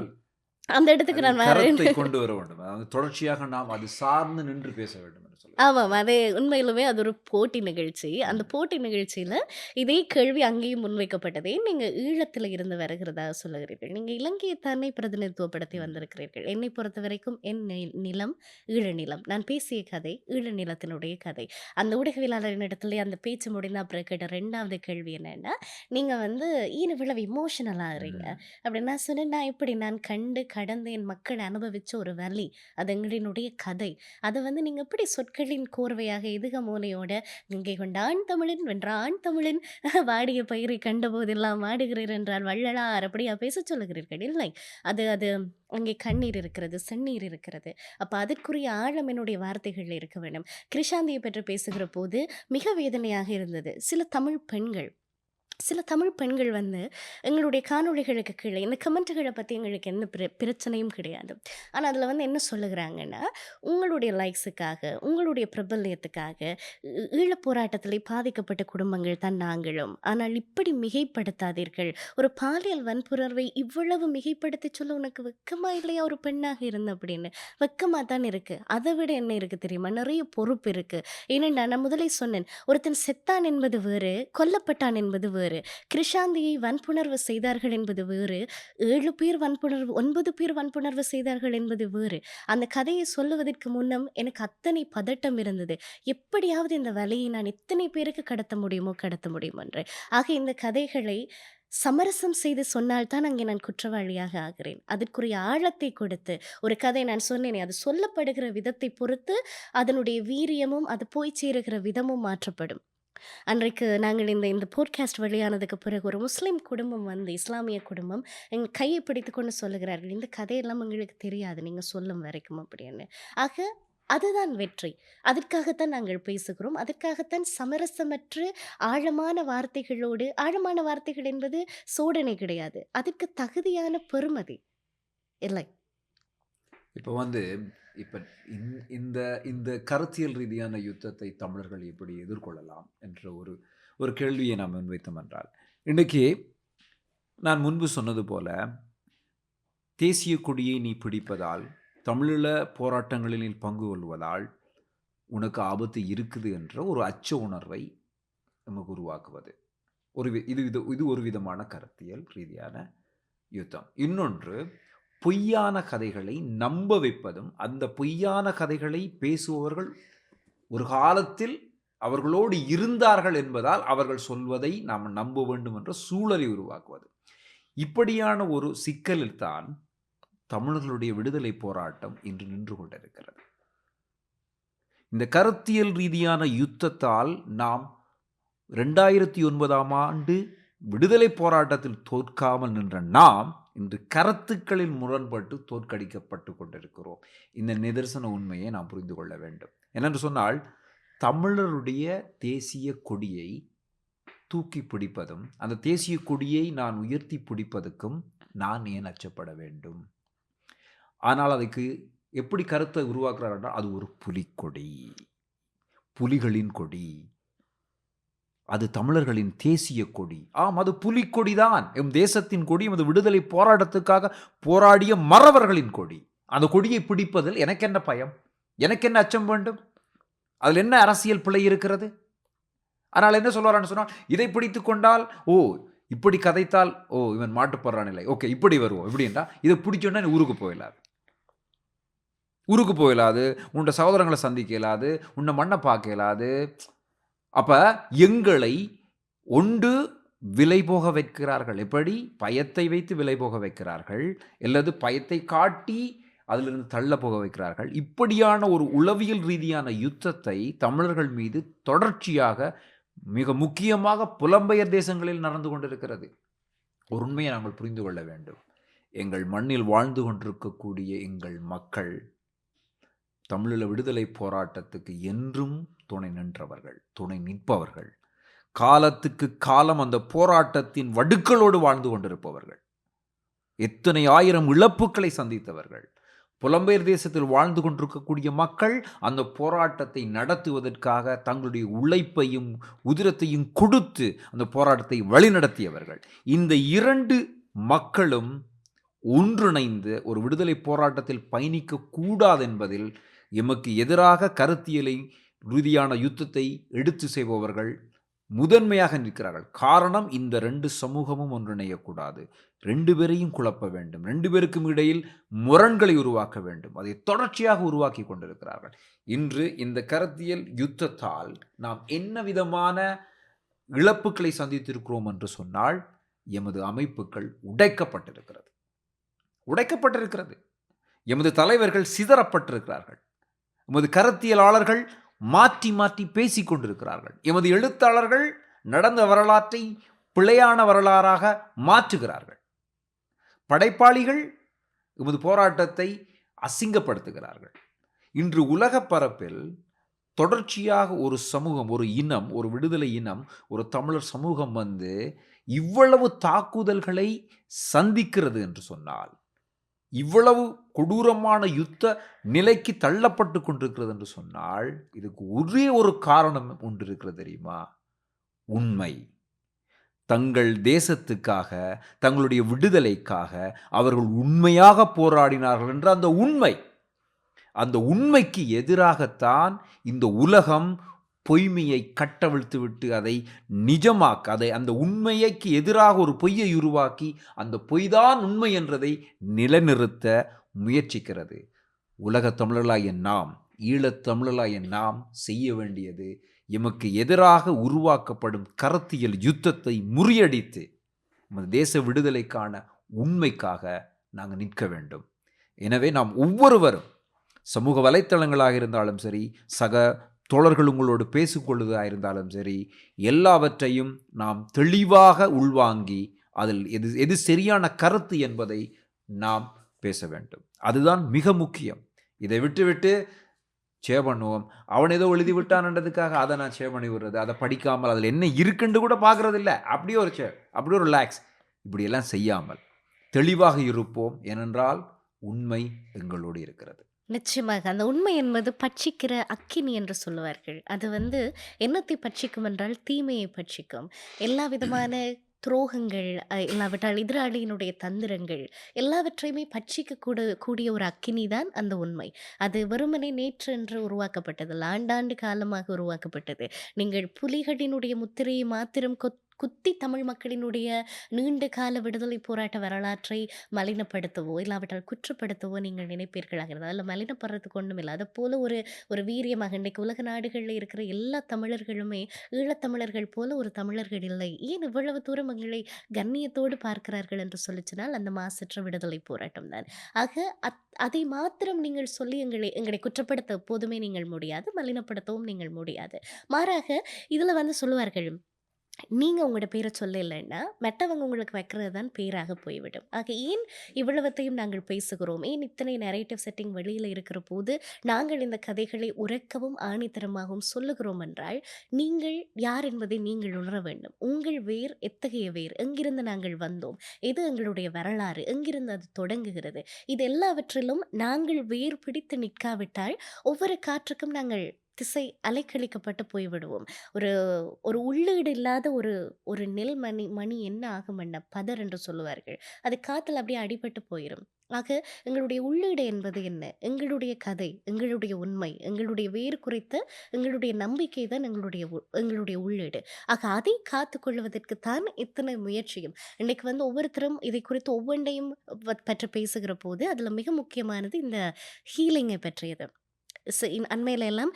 அந்த இடத்துக்கு நான் வரேன். கொண்டு வர வேண்டும். தொடர்ச்சியாக நாம் அது சார்ந்து நின்று பேச வேண்டும். ஆமாம், அதே உண்மையிலுமே அது ஒரு போட்டி நிகழ்ச்சி. அந்த போட்டி நிகழ்ச்சியில் இதே கேள்வி அங்கேயும் முன்வைக்கப்பட்டதே. நீங்கள் ஈழத்தில் இருந்து வருகிறதா சொல்லுகிறீர்கள், நீங்கள் இலங்கையை தானே பிரதிநிதித்துவப்படுத்தி வந்திருக்கிறீர்கள். என்னை பொறுத்த வரைக்கும் என் நிலம் ஈழ நிலம். நான் பேசிய கதை ஈழ நிலத்தினுடைய கதை. அந்த ஊடகவியலாளரின் இடத்துல அந்த பேச்சு முடிந்த அப்புறம் கேட்ட 2வது கேள்வி என்னன்னா, நீங்கள் வந்து ஏன் இவ்வளவு இமோஷனல் ஆகிறீங்க அப்படின்னு. நான் சொன்னேன், நான் எப்படி நான் கண்டு கடந்து என் மக்கள் அனுபவித்த ஒரு வலி, அது எங்களினுடைய கதை. அதை வந்து நீங்கள் எப்படி சொற்களின் கோர்வையாக எதுக மூலையோட இங்கே கொண்டான் தமிழன் வென்றான் தமிழன் வாடிய பயிரை கண்ட போதெல்லாம் வாடுகிறீர் என்றால் வள்ளலார் அப்படியா பேச சொல்லுகிறீர்கள்? இல்லை, அது அது அங்கே கண்ணீர் இருக்கிறது, செந்நீர் இருக்கிறது. அப்போ அதற்குரிய ஆழம் என்னுடைய வார்த்தைகளில் இருக்க வேண்டும். கிருஷாந்தியை பற்றி பேசுகிற போது மிக வேதனையாக இருந்தது. சில தமிழ் பெண்கள் வந்து எங்களுடைய காணொளிகளுக்கு கீழே இந்த கமெண்ட்டுகளை பற்றி எங்களுக்கு எந்த பிரச்சனையும் கிடையாது. ஆனால் அதில் வந்து என்ன சொல்லுகிறாங்கன்னா, உங்களுடைய லைக்ஸுக்காக, உங்களுடைய பிரபல்யத்துக்காக ஈழப் போராட்டத்தில் பாதிக்கப்பட்ட குடும்பங்கள் தான் நாங்களும், ஆனால் இப்படி மிகைப்படுத்தாதீர்கள். ஒரு பாலியல் வன்புணர்வை இவ்வளவு மிகைப்படுத்தி சொல்ல உனக்கு வெக்கமாக இல்லையா? ஒரு பெண்ணாக இருந்த அப்படின்னு வெக்கமாக தான் இருக்குது. அதை விட என்ன இருக்குது தெரியுமா? நிறைய பொறுப்பு இருக்குது. ஏனென்றா நான் முதலே சொன்னேன், ஒருத்தன் செத்தான் என்பது வேறு, கொல்லப்பட்டான் என்பது வேறு. கிருஷாந்தியை வன்புணர்வு செய்தார்கள் என்பது வேறு, 9 பேர் வன்புணர்வு செய்தார்கள் என்பது வேறு. அந்த கதையை சொல்லுவதற்கு முன்னம் எனக்கு அத்தனை பதட்டம் இருந்தது. எப்படியாவது இந்த வலையை நான் எத்தனை பேருக்கு கடத்த முடியுமோ என்று. ஆக இந்த கதைகளை சமரசம் செய்து சொன்னால்தான் அங்கே நான் குற்றவாளியாக ஆகிறேன். அதற்குரிய ஆழத்தை கொடுத்து ஒரு கதை, நான் சொன்னேனே, அது சொல்லப்படுகிற விதத்தை பொறுத்து அதனுடைய வீரியமும் அது போய் சேருகிற விதமும் மாற்றப்படும். அன்றைக்கு நாங்கள் இந்த போட்காஸ்ட் வெளியானதுக்கு பிறகு ஒரு முஸ்லீம் குடும்பம் வந்து, இஸ்லாமிய குடும்பம் எங்கள் கையை பிடித்து கொண்டு சொல்லுகிறார்கள், இந்த கதையெல்லாம் எங்களுக்கு தெரியாது நீங்கள் சொல்லும் வரைக்கும் அப்படின்னு. ஆக அதுதான் வெற்றி. அதற்காகத்தான் நாங்கள் பேசுகிறோம். அதற்காகத்தான் சமரசமற்று ஆழமான வார்த்தைகளோடு ஆழமான வார்த்தைகள் என்பது சோடனை கிடையாது. அதற்கு தகுதியான பெறுமதி இல்லை. இப்போ வந்து இப்போ இந்த இந்த கருத்தியல் ரீதியான யுத்தத்தை தமிழர்கள் எப்படி எதிர்கொள்ளலாம் என்ற ஒரு கேள்வியை நாம் முன்வைத்தோம் என்றால், இன்றைக்கு நான் முன்பு சொன்னது போல தேசிய கொடியை நீ பிடிப்பதால், தமிழீழ போராட்டங்களில் நீ பங்கு கொள்வதால் உனக்கு ஆபத்து இருக்குது என்ற ஒரு அச்ச உணர்வை நமக்கு உருவாக்குவது இது ஒரு விதமான கருத்தியல் ரீதியான யுத்தம். இன்னொன்று, பொய்யான கதைகளை நம்ப வைப்பதும், அந்த பொய்யான கதைகளை பேசுபவர்கள் ஒரு காலத்தில் அவர்களோடு இருந்தார்கள் என்பதால் அவர்கள் சொல்வதை நாம் நம்ப வேண்டும் என்ற சூழலை உருவாக்குவது. இப்படியான ஒரு சிக்கலில் தான் தமிழர்களுடைய விடுதலை போராட்டம் இன்று நின்று கொண்டிருக்கிறது. இந்த கருத்தியல் ரீதியான யுத்தத்தால் நாம் 2009ஆம் ஆண்டு விடுதலை போராட்டத்தில் தோற்காமல் நின்ற நாம் இன்று கருத்துக்களில் முரண்பட்டு தோற்கடிக்கப்பட்டு கொண்டிருக்கிறோம். இந்த நிதர்சன உண்மையை நாம் புரிந்து கொள்ள வேண்டும். என்னென்று சொன்னால், தமிழருடைய தேசிய கொடியை தூக்கி பிடிப்பதும், அந்த தேசிய கொடியை நான் உயர்த்தி பிடிப்பதற்கும் நான் ஏன் அச்சப்பட வேண்டும்? ஆனால் அதுக்கு எப்படி கருத்தை உருவாக்குறார் என்றால், அது ஒரு புலிக்கொடி, புலிகளின் கொடி, அது தமிழர்களின் தேசிய கொடி. ஆம், அது புலிக்கொடிதான். எம் தேசத்தின் கொடி, எமது விடுதலை போராட்டத்துக்காக போராடிய மறவர்களின் கொடி. அந்த கொடியை பிடிப்பதில் எனக்கு என்ன பயம்? எனக்கு என்ன அச்சம் வேண்டும்? அதில் என்ன அரசியல் பிழை இருக்கிறது? ஆனால் என்ன சொல்வாரான்னு சொன்னால், இதை பிடித்து கொண்டால், இப்படி கதைத்தால், இவன் மாட்டுப்படுறான் இல்லை, ஓகே இப்படி வருவோம், இப்படி என்றால் இதை பிடிச்சோன்னா ஊருக்கு போயிடலாது, உன்னோட சகோதரங்களை சந்திக்க இயலாது, உன்னை மண்ணை பார்க்க இயலாது. அப்போ எங்களை ஒன்று விலை போக வைக்கிறார்கள். எப்படி? பயத்தை வைத்து விலை போக வைக்கிறார்கள், அல்லது பயத்தை காட்டி அதிலிருந்து தள்ள போக வைக்கிறார்கள். இப்படியான ஒரு உளவியல் ரீதியான யுத்தத்தை தமிழர்கள் மீது தொடர்ச்சியாக, மிக முக்கியமாக புலம்பெயர் தேசங்களில் நடந்து கொண்டிருக்கிறது. ஒரு உண்மையை நாங்கள் புரிந்து கொள்ள வேண்டும். எங்கள் மண்ணில் வாழ்ந்து கொண்டிருக்கக்கூடிய எங்கள் மக்கள் தமிழீழ விடுதலை போராட்டத்துக்கு என்றும் துணை நின்றவர்கள், துணை நிற்பவர்கள், காலத்துக்கு காலம் அந்த போராட்டத்தின் வடுக்களோடு வாழ்ந்து கொண்டிருப்பவர்கள், எத்தனை ஆயிரம் இழப்புகளை சந்தித்தவர்கள். புலம்பெயர் தேசத்தில் வாழ்ந்து கொண்டிருக்கக்கூடிய மக்கள் அந்த போராட்டத்தை நடத்துவதற்காக தங்களுடைய உழைப்பையும் உதிரத்தையும் கொடுத்து அந்த போராட்டத்தை வழிநடத்தியவர்கள். இந்த இரண்டு மக்களும் ஒன்றிணைந்து ஒரு விடுதலை போராட்டத்தில் பயணிக்க கூடாது என்பதில் எமக்கு எதிராக கருத்தியலை ரீதியான யுத்தத்தை எடுத்து செய்பவர்கள் முதன்மையாக நிற்கிறார்கள். காரணம், இந்த ரெண்டு சமூகமும் ஒன்றிணையக்கூடாது, ரெண்டு பேரையும் குழப்ப வேண்டும், ரெண்டு பேருக்கும் இடையில் முரண்களை உருவாக்க வேண்டும். அதை தொடர்ச்சியாக உருவாக்கி கொண்டிருக்கிறார்கள். இன்று இந்த கருத்தியல் யுத்தத்தால் நாம் என்ன விதமான இழப்புகளை சந்தித்திருக்கிறோம் என்று சொன்னால், எமது அமைப்புகள் உடைக்கப்பட்டிருக்கிறது, எமது தலைவர்கள் சிதறப்பட்டிருக்கிறார்கள், எமது கருத்தியலாளர்கள் மாற்றி மாற்றி பேசிக் கொண்டிருக்கிறார்கள், எமது எழுத்தாளர்கள் நடந்த வரலாற்றை பிழையான வரலாறாக மாற்றுகிறார்கள், படைப்பாளிகள் எமது போராட்டத்தை அசிங்கப்படுத்துகிறார்கள். இன்று உலக பரப்பில் தொடர்ச்சியாக ஒரு சமூகம், ஒரு இனம், ஒரு விடுதலை இனம், ஒரு தமிழர் சமூகம் இவ்வளவு தாக்குதல்களை சந்திக்கிறது என்று சொன்னால், இவ்வளவு கொடூரமான யுத்த நிலைக்கு தள்ளப்பட்டு கொண்டிருக்கிறது என்று சொன்னால், இதுக்கு ஒரே ஒரு காரணம் ஒன்று இருக்கிறது தெரியுமா? உண்மை. தங்கள் தேசத்துக்காக, தங்களுடைய விடுதலைக்காக அவர்கள் உண்மையாக போராடினார்கள் என்ற அந்த உண்மைக்கு எதிராகத்தான் இந்த உலகம் பொய்மையை கட்டவிழ்த்து விட்டு அதை நிஜமாக்க, அந்த உண்மைக்கு எதிராக ஒரு பொய்யை உருவாக்கி அந்த பொய்தான் உண்மை என்றதை நிலைநிறுத்த முயற்சிக்கிறது. உலகத் தமிழர்களாகிய நாம், ஈழத் தமிழர்களாகிய நாம் செய்ய வேண்டியது, எமக்கு எதிராக உருவாக்கப்படும் கருத்தியல் யுத்தத்தை முறியடித்து நமது தேச விடுதலைக்கான உண்மைக்காக நாங்கள் நிற்க வேண்டும். எனவே நாம் ஒவ்வொருவரும், சமூக வலைத்தளங்களாக இருந்தாலும் சரி, சக தோழர்கள் உங்களோடு பேசிக்கொள்வதாக இருந்தாலும் சரி, எல்லாவற்றையும் நாம் தெளிவாக உள்வாங்கி அதில் எது சரியான கருத்து என்பதை நாம் பேச வேண்டும். அதுதான் மிக முக்கியம். இதை விட்டுவிட்டு ஷேர் பண்ணுவோம். அவன் ஏதோ எழுதி விட்டான்றதுக்காக அதை நான் ஷேர் பண்ணி விடுறது, அதை படிக்காமல் அதில் என்ன இருக்குன்னு கூட பார்க்கறது இல்லை. அப்படியே ஒரு ஷேர், அப்படியே ஒரு ரிலாக்ஸ், இப்படியெல்லாம் செய்யாமல் தெளிவாக இருப்போம். ஏனென்றால் உண்மை எங்களோடு இருக்கிறது. நிச்சயமாக. அந்த உண்மை என்பது பட்சிக்கிற அக்கினி என்று சொல்லுவார்கள். அது என்னத்தை பட்சிக்கும் என்றால் தீமையை பட்சிக்கும். எல்லா விதமான துரோகங்கள், இல்லாவிட்டால் எதிராளியினுடைய தந்திரங்கள், எல்லாவற்றையுமே கூடிய ஒரு அக்கினி தான் அந்த உண்மை. அது வெறுமனே நேற்றென்று உருவாக்கப்பட்டதல்ல. ஆண்டாண்டு காலமாக உருவாக்கப்பட்டது. நீங்கள் புலிகளினுடைய முத்திரையை மாத்திரம் குத்தி தமிழ் மக்களினுடைய நீண்ட கால விடுதலை போராட்ட வரலாற்றை மலினப்படுத்தவோ, இல்லாவிட்டால் குற்றப்படுத்தவோ நீங்கள் நினைப்பீர்களாகிறது. அதில மலினப்படுறதுக்கு ஒண்ணுமில்ல. அதுபோல ஒரு ஒரு வீரியமாக இன்றைக்கு உலக நாடுகள்ல இருக்கிற எல்லா தமிழர்களுமே ஈழத்தமிழர்கள் போல ஒரு தமிழர்கள் இல்லை. ஏன் இவ்வளவு தூரம் எங்களை கண்ணியத்தோடு பார்க்கிறார்கள் என்று சொல்லிச்சினால் அந்த மாசற்ற விடுதலை போராட்டம் தான். ஆக அதை மாத்திரம் நீங்கள் சொல்லி எங்களை குற்றப்படுத்த எப்போதுமே நீங்கள் முடியாது. மலினப்படுத்தவும் நீங்கள் முடியாது. மாறாக இதில சொல்லுவார்கள், நீங்க உங்களோட பேர சொல்லலைன்னா, மற்றவங்க உங்களுக்கு வைக்கிறது தான் பேராக போய்விடும். ஆக ஏன் இவ்வளவத்தையும் நாங்கள் பேசுகிறோம்? ஏன் இத்தனை நரேட்டிவ் செட்டிங் வெளியில இருக்கிற போது, நாங்கள் இந்த கதைகளை உரக்கவும், ஆணித்தரமாகவும் சொல்லுகிறோம் என்றால், நீங்கள் யார் என்பதை நீங்கள் உணர வேண்டும். உங்கள் வேர் எத்தகைய வேர்? எங்கிருந்து நாங்கள் வந்தோம்? எது எங்களுடைய வரலாறு? எங்கிருந்து அது தொடங்குகிறது? இது எல்லாவற்றிலும் நாங்கள் வேர் பிடித்து நிற்காவிட்டால், ஒவ்வொரு காற்றுக்கும் நாங்கள் திசை அலைக்கழிக்கப்பட்டு போய்விடுவோம். ஒரு ஒரு உள்ளீடு இல்லாத ஒரு ஒரு மணி என்ன ஆகும்ன்னா, பதர் என்று சொல்லுவார்கள். அது காத்துல அப்படியே அடிபட்டு போயிரும். ஆக எங்களுடைய உள்ளீடு என்பது என்ன? எங்களுடைய கதை, எங்களுடைய உண்மை, எங்களுடைய வேர் குறித்த எங்களுடைய நம்பிக்கை தான் எங்களுடைய உள்ளீடு. ஆக அதை காத்துக்கொள்வதற்கு தான் இத்தனை முயற்சியும். இன்னைக்கு ஒவ்வொருத்தரும் இதை குறித்து ஒவ்வொன்றையும் பற்றி பேசுகிற போது, அதுல மிக முக்கியமானது இந்த ஹீலிங்கை பற்றியது. அண்மையில எல்லாம்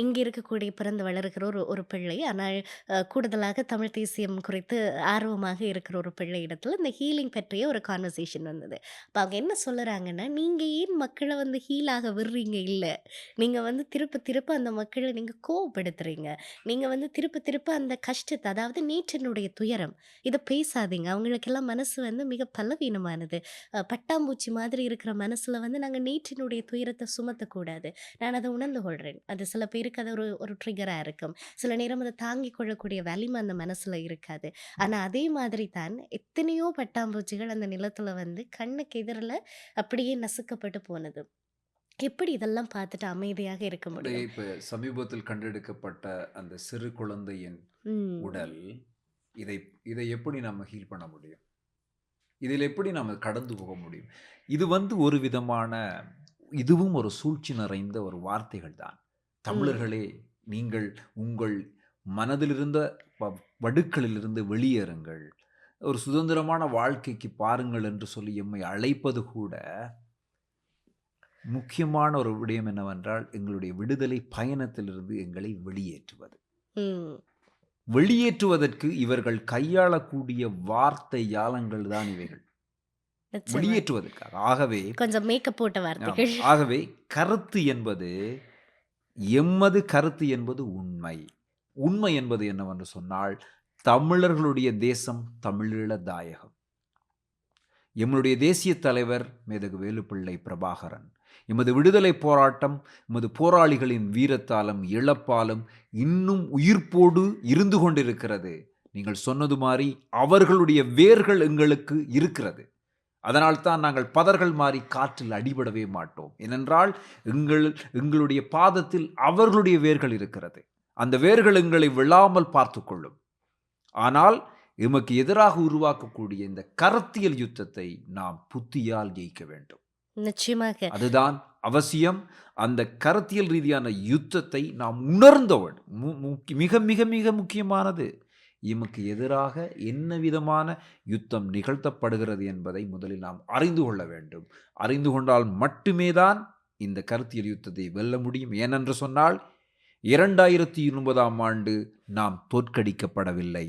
இங்க இருக்கக்கூடிய பிறந்து வளர்கிற ஒரு ஒரு பிள்ளை, ஆனால் கூடுதலாக தமிழ் தேசியம் குறித்து ஆர்வமாக இருக்கிற ஒரு பிள்ளை இடத்துல இந்த ஹீலிங் பற்றிய ஒரு கான்வர்சேஷன் வந்தது. அப்ப அவங்க என்ன சொல்லுறாங்கன்னா, நீங்க ஏன் மக்களை ஹீல் ஆக விடுறீங்க? இல்ல, நீங்க திருப்ப திருப்ப அந்த மக்களை நீங்க கோவப்படுத்துறீங்க. நீங்க திருப்ப திருப்ப அந்த கஷ்டத்தை, அதாவது நேற்றினுடைய துயரம், இதை பேசாதீங்க. அவங்களுக்கெல்லாம் மனசு மிக பலவீனமானது. பட்டாம்பூச்சி மாதிரி இருக்கிற மனசுல நாங்க நேற்றினுடைய துயரத்தை சுமத்தக்கூடாது. நான் அதை உணர்ந்து கொள்றேன். அது சில பேருக்கு அது ஒரு ஒரு ட்ரிகரா இருக்கும். சில நேரம் அதை தாங்கிக் கொள்ளக்கூடிய வலிமை அந்த மனசுல இருக்காது. ஆனா அதே மாதிரி தான் எத்தனையோ பட்டாம்பூச்சிகள் அந்த நிலத்துல கண்ணுக்கு எதிரில அப்படியே நசுக்கப்பட்டு போனது. எப்படி இதெல்லாம் பார்த்துட்டு அமைதியாக இருக்க முடியும்? இப்ப சமீபத்தில் கண்டெடுக்கப்பட்ட அந்த சிறு குழந்தையின் ம். உடல், இதை இதை எப்படி நம்ம ஹீல் பண்ண முடியும்? இதில் எப்படி நம்ம கடந்து போக முடியும்? இது ஒரு விதமான, இதுவும் ஒரு சூழ்ச்சி நிறைந்த ஒரு வார்த்தைகள் தான். ம். தமிழர்களே, நீங்கள் உங்கள் மனதிலிருந்த வடுக்களிலிருந்து வெளியேறுங்கள், ஒரு சுதந்திரமான வாழ்க்கைக்கு பாருங்கள் என்று சொல்லி எம்மை அழைப்பது கூட முக்கியமான ஒரு விடயம் என்னவென்றால், எங்களுடைய விடுதலை பயணத்திலிருந்து எங்களை வெளியேற்றுவது. ம். வெளியேற்றுவதற்கு இவர்கள் கையாளக்கூடிய வார்த்தை ஜாலங்கள் தான் இவைகள். நிச்சயமா. வெளியேற்றுவதற்காக. ஆகவே கொஞ்சம் மேக்கப் போட்ட ஆமா. வார்த்தைகள். ஆகவே கருத்து என்பது, எம்மது கருத்து என்பது உண்மை. உண்மை என்பது என்னவென்று சொன்னால், தமிழர்களுடைய தேசம் தமிழீழ தாயகம். எம்முடைய தேசிய தலைவர் மேதகு வேலுப்பிள்ளை பிரபாகரன், எமது விடுதலை போராட்டம் எமது போராளிகளின் வீரத்தாலும் இழப்பாலும் இன்னும் உயிர்ப்போடு இருந்து கொண்டிருக்கிறது. நீங்கள் சொன்னது மாதிரி அவர்களுடைய வேர்கள் எங்களுக்கு இருக்கிறது. அதனால்தான் நாங்கள் பதர்கள் மாறி காற்றில் அடிபடவே மாட்டோம். ஏனென்றால் எங்களுடைய பாதத்தில் அவர்களுடைய வேர்கள் இருக்கிறது. அந்த வேர்கள் எங்களை விழாமல் பார்த்து கொள்ளும். ஆனால் எமக்கு எதிராக உருவாக்கக்கூடிய இந்த கருத்தியல் யுத்தத்தை நாம் புத்தியால் ஜெயிக்க வேண்டும். நிச்சயமாக. அதுதான் அவசியம். அந்த கருத்தியல் ரீதியான யுத்தத்தை நாம் உணர்ந்தவன் மிக மிக மிக முக்கியமானது. எமக்கு எதிராக என்ன விதமான யுத்தம் நிகழ்த்தப்படுகிறது என்பதை முதலில் நாம் அறிந்து கொள்ள வேண்டும். அறிந்து கொண்டால் மட்டுமே தான் இந்த கருத்தியல் யுத்தத்தை வெல்ல முடியும். ஏனென்று சொன்னால், 2020ஆம் ஆண்டு நாம் தோற்கடிக்கப்படவில்லை,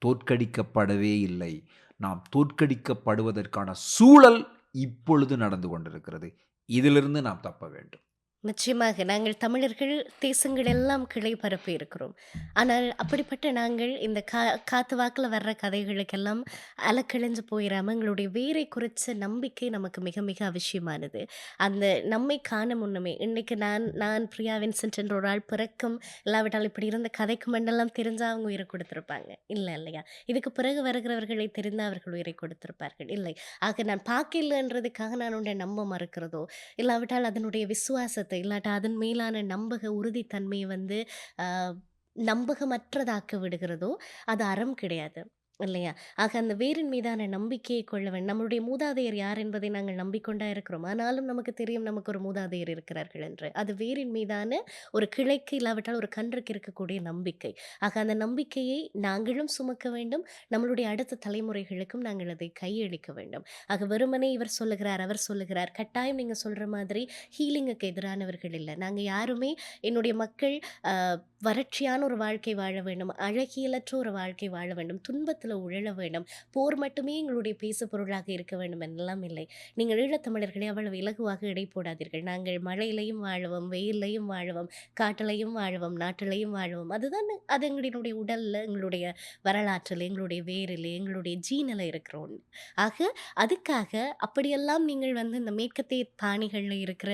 தோற்கடிக்கப்படவே இல்லை. நாம் தோற்கடிக்கப்படுவதற்கான சூழல் இப்பொழுது நடந்து கொண்டிருக்கிறது. இதிலிருந்து நாம் தப்ப வேண்டும். நிச்சயமாக நாங்கள் தமிழர்கள் தேசங்கள் எல்லாம் கிளை பரப்பி இருக்கிறோம். ஆனால் அப்படிப்பட்ட நாங்கள் இந்த காத்து வாக்குல வர்ற கதைகளுக்கெல்லாம் அலக்கழிஞ்சு போயிராம எங்களுடைய வேரை குறிச்ச நம்பிக்கை நமக்கு மிக மிக அவசியமானது. அந்த நம்மை காண முன்னமே இன்னைக்கு நான் பிரியா வின்சென்ட் என்ற ஒரு ஆள் பிறக்கும் இல்லாவிட்டால் இப்படி இருந்த கதைக்கு மண்டெல்லாம் தெரிஞ்சா அவங்க உயிரை கொடுத்திருப்பாங்க. இல்ல இல்லையா? இதுக்கு பிறகு வருகிறவர்களை தெரிந்தா அவர்கள் உயிரை கொடுத்திருப்பார்கள். இல்லை. ஆக நான் பார்க்கலன்றதுக்காக நான் உன்னை நம்ப மறுக்கிறதோ, இல்லாவிட்டால் அதனுடைய விசுவாசத்தை இல்லாட்டா அதன் மேலான நம்பக உறுதித்தன்மையை வந்து ஆ, நம்பகமற்றதாக்க விடுகிறதோ அது அறம் கிடையாது இல்லையா? ஆக அந்த வேரின் மீதான நம்பிக்கையை கொள்ள வேண்டும். நம்மளுடைய மூதாதையர் யார் என்பதை நாங்கள் நம்பிக்கொண்டா இருக்கிறோம். ஆனாலும் நமக்கு தெரியும் நமக்கு ஒரு மூதாதையர் இருக்கிறார்கள் என்று. அது வேரின் மீதான ஒரு கிளைக்கு இல்லாவிட்டால் ஒரு கன்றுக்கு இருக்கக்கூடிய நம்பிக்கை. ஆக அந்த நம்பிக்கையை நாங்களும் சுமக்க வேண்டும். நம்மளுடைய அடுத்த தலைமுறைகளுக்கும் நாங்கள் அதை கையளிக்க வேண்டும். ஆக வெறுமனே இவர் சொல்லுகிறார், அவர் சொல்லுகிறார். கட்டாயம் நீங்க சொல்ற மாதிரி ஹீலிங்குக்கு எதிரானவர்கள் இல்ல. நாங்க யாருமே என்னுடைய மக்கள் அ வறட்சியான ஒரு வாழ்க்கை வாழ வேண்டும். அழகியலற்ற ஒரு வாழ்க்கை வாழ வேண்டும். துன்பத்தில உழல வேண்டும். போர் மட்டுமே எங்களுடைய பேசு பொருளாக இருக்க வேண்டும் என்றெல்லாம் இல்லை. நீங்கள் ஈழத்தமிழர்களே அவ்வளவு இலகுவாக எடை போடாதீர்கள். நாங்கள் மழையிலையும் வாழுவோம், வெயில்லையும் வாழுவோம், காட்டிலையும் வாழுவோம், நாட்டிலையும் வாழுவோம். அதுதான் அது எங்களுடைய உடல்ல, எங்களுடைய வரலாற்றில், எங்களுடைய வேரில், எங்களுடைய ஜீனில் இருக்கிற ஒண்ணு. ஆக அதுக்காக அப்படியெல்லாம் நீங்கள் வந்து இந்த மேற்கத்திய பாணிகள்ல இருக்கிற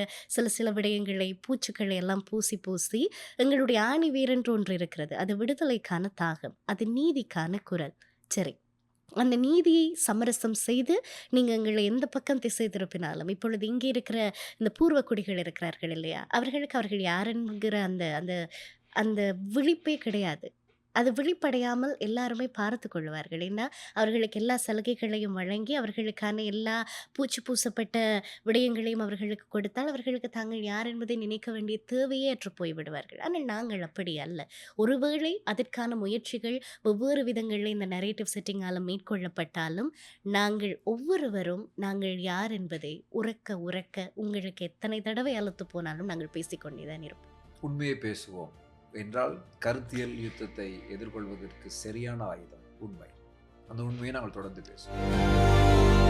சில விடயங்களை, பூச்சுக்களை எல்லாம் பூசி பூசி எங்களுடைய ஆணி வேரென்று ஒன்று இருக்கிறது. அது விடுதலைக்கான தாகம். அது நீதிக்கான குரல். சரி. அந்த நீதியை சமரசம் செய்து நீங்க எங்களை எந்த பக்கம் திசை திருப்பினாலும், இப்பொழுது இங்கே இருக்கிற இந்த பூர்வ குடிகள் இருக்கிறார்கள் இல்லையா? அவர்களுக்கு அவர்கள் யார் என்கிற அந்த அந்த அந்த விழிப்பே கிடையாது. அது விழிப்படையாமல் எல்லாருமே பார்த்துக் கொள்வார்கள். ஏன்னா, அவர்களுக்கு எல்லா சலுகைகளையும் வழங்கி, அவர்களுக்கான எல்லா பூச்சு பூசப்பட்ட விடயங்களையும் அவர்களுக்கு கொடுத்தால், அவர்களுக்கு தாங்கள் யார் என்பதை நினைக்க வேண்டிய தேவையே அற்றுப் போய்விடுவார்கள். ஆனால் நாங்கள் அப்படி அல்ல. ஒருவேளை அதற்கான முயற்சிகள் வெவ்வேறு விதங்களில் இந்த நரேட்டிவ் செட்டிங்கால மேற்கொள்ளப்பட்டாலும், நாங்கள் ஒவ்வொருவரும் நாங்கள் யார் என்பதை உரக்க உரக்க உங்களுக்கு எத்தனை தடவை அலுத்துப் போனாலும் நாங்கள் பேசிக்கொண்டே தான் இருப்போம். உண்மையை பேசுவோம் என்றால் கருத்தியல் யுத்தத்தை எதிர்கொள்வதற்கு சரியான ஆயுதம் உண்மை. அந்த உண்மையை நாங்கள் தொடர்ந்து பேசுவோம்.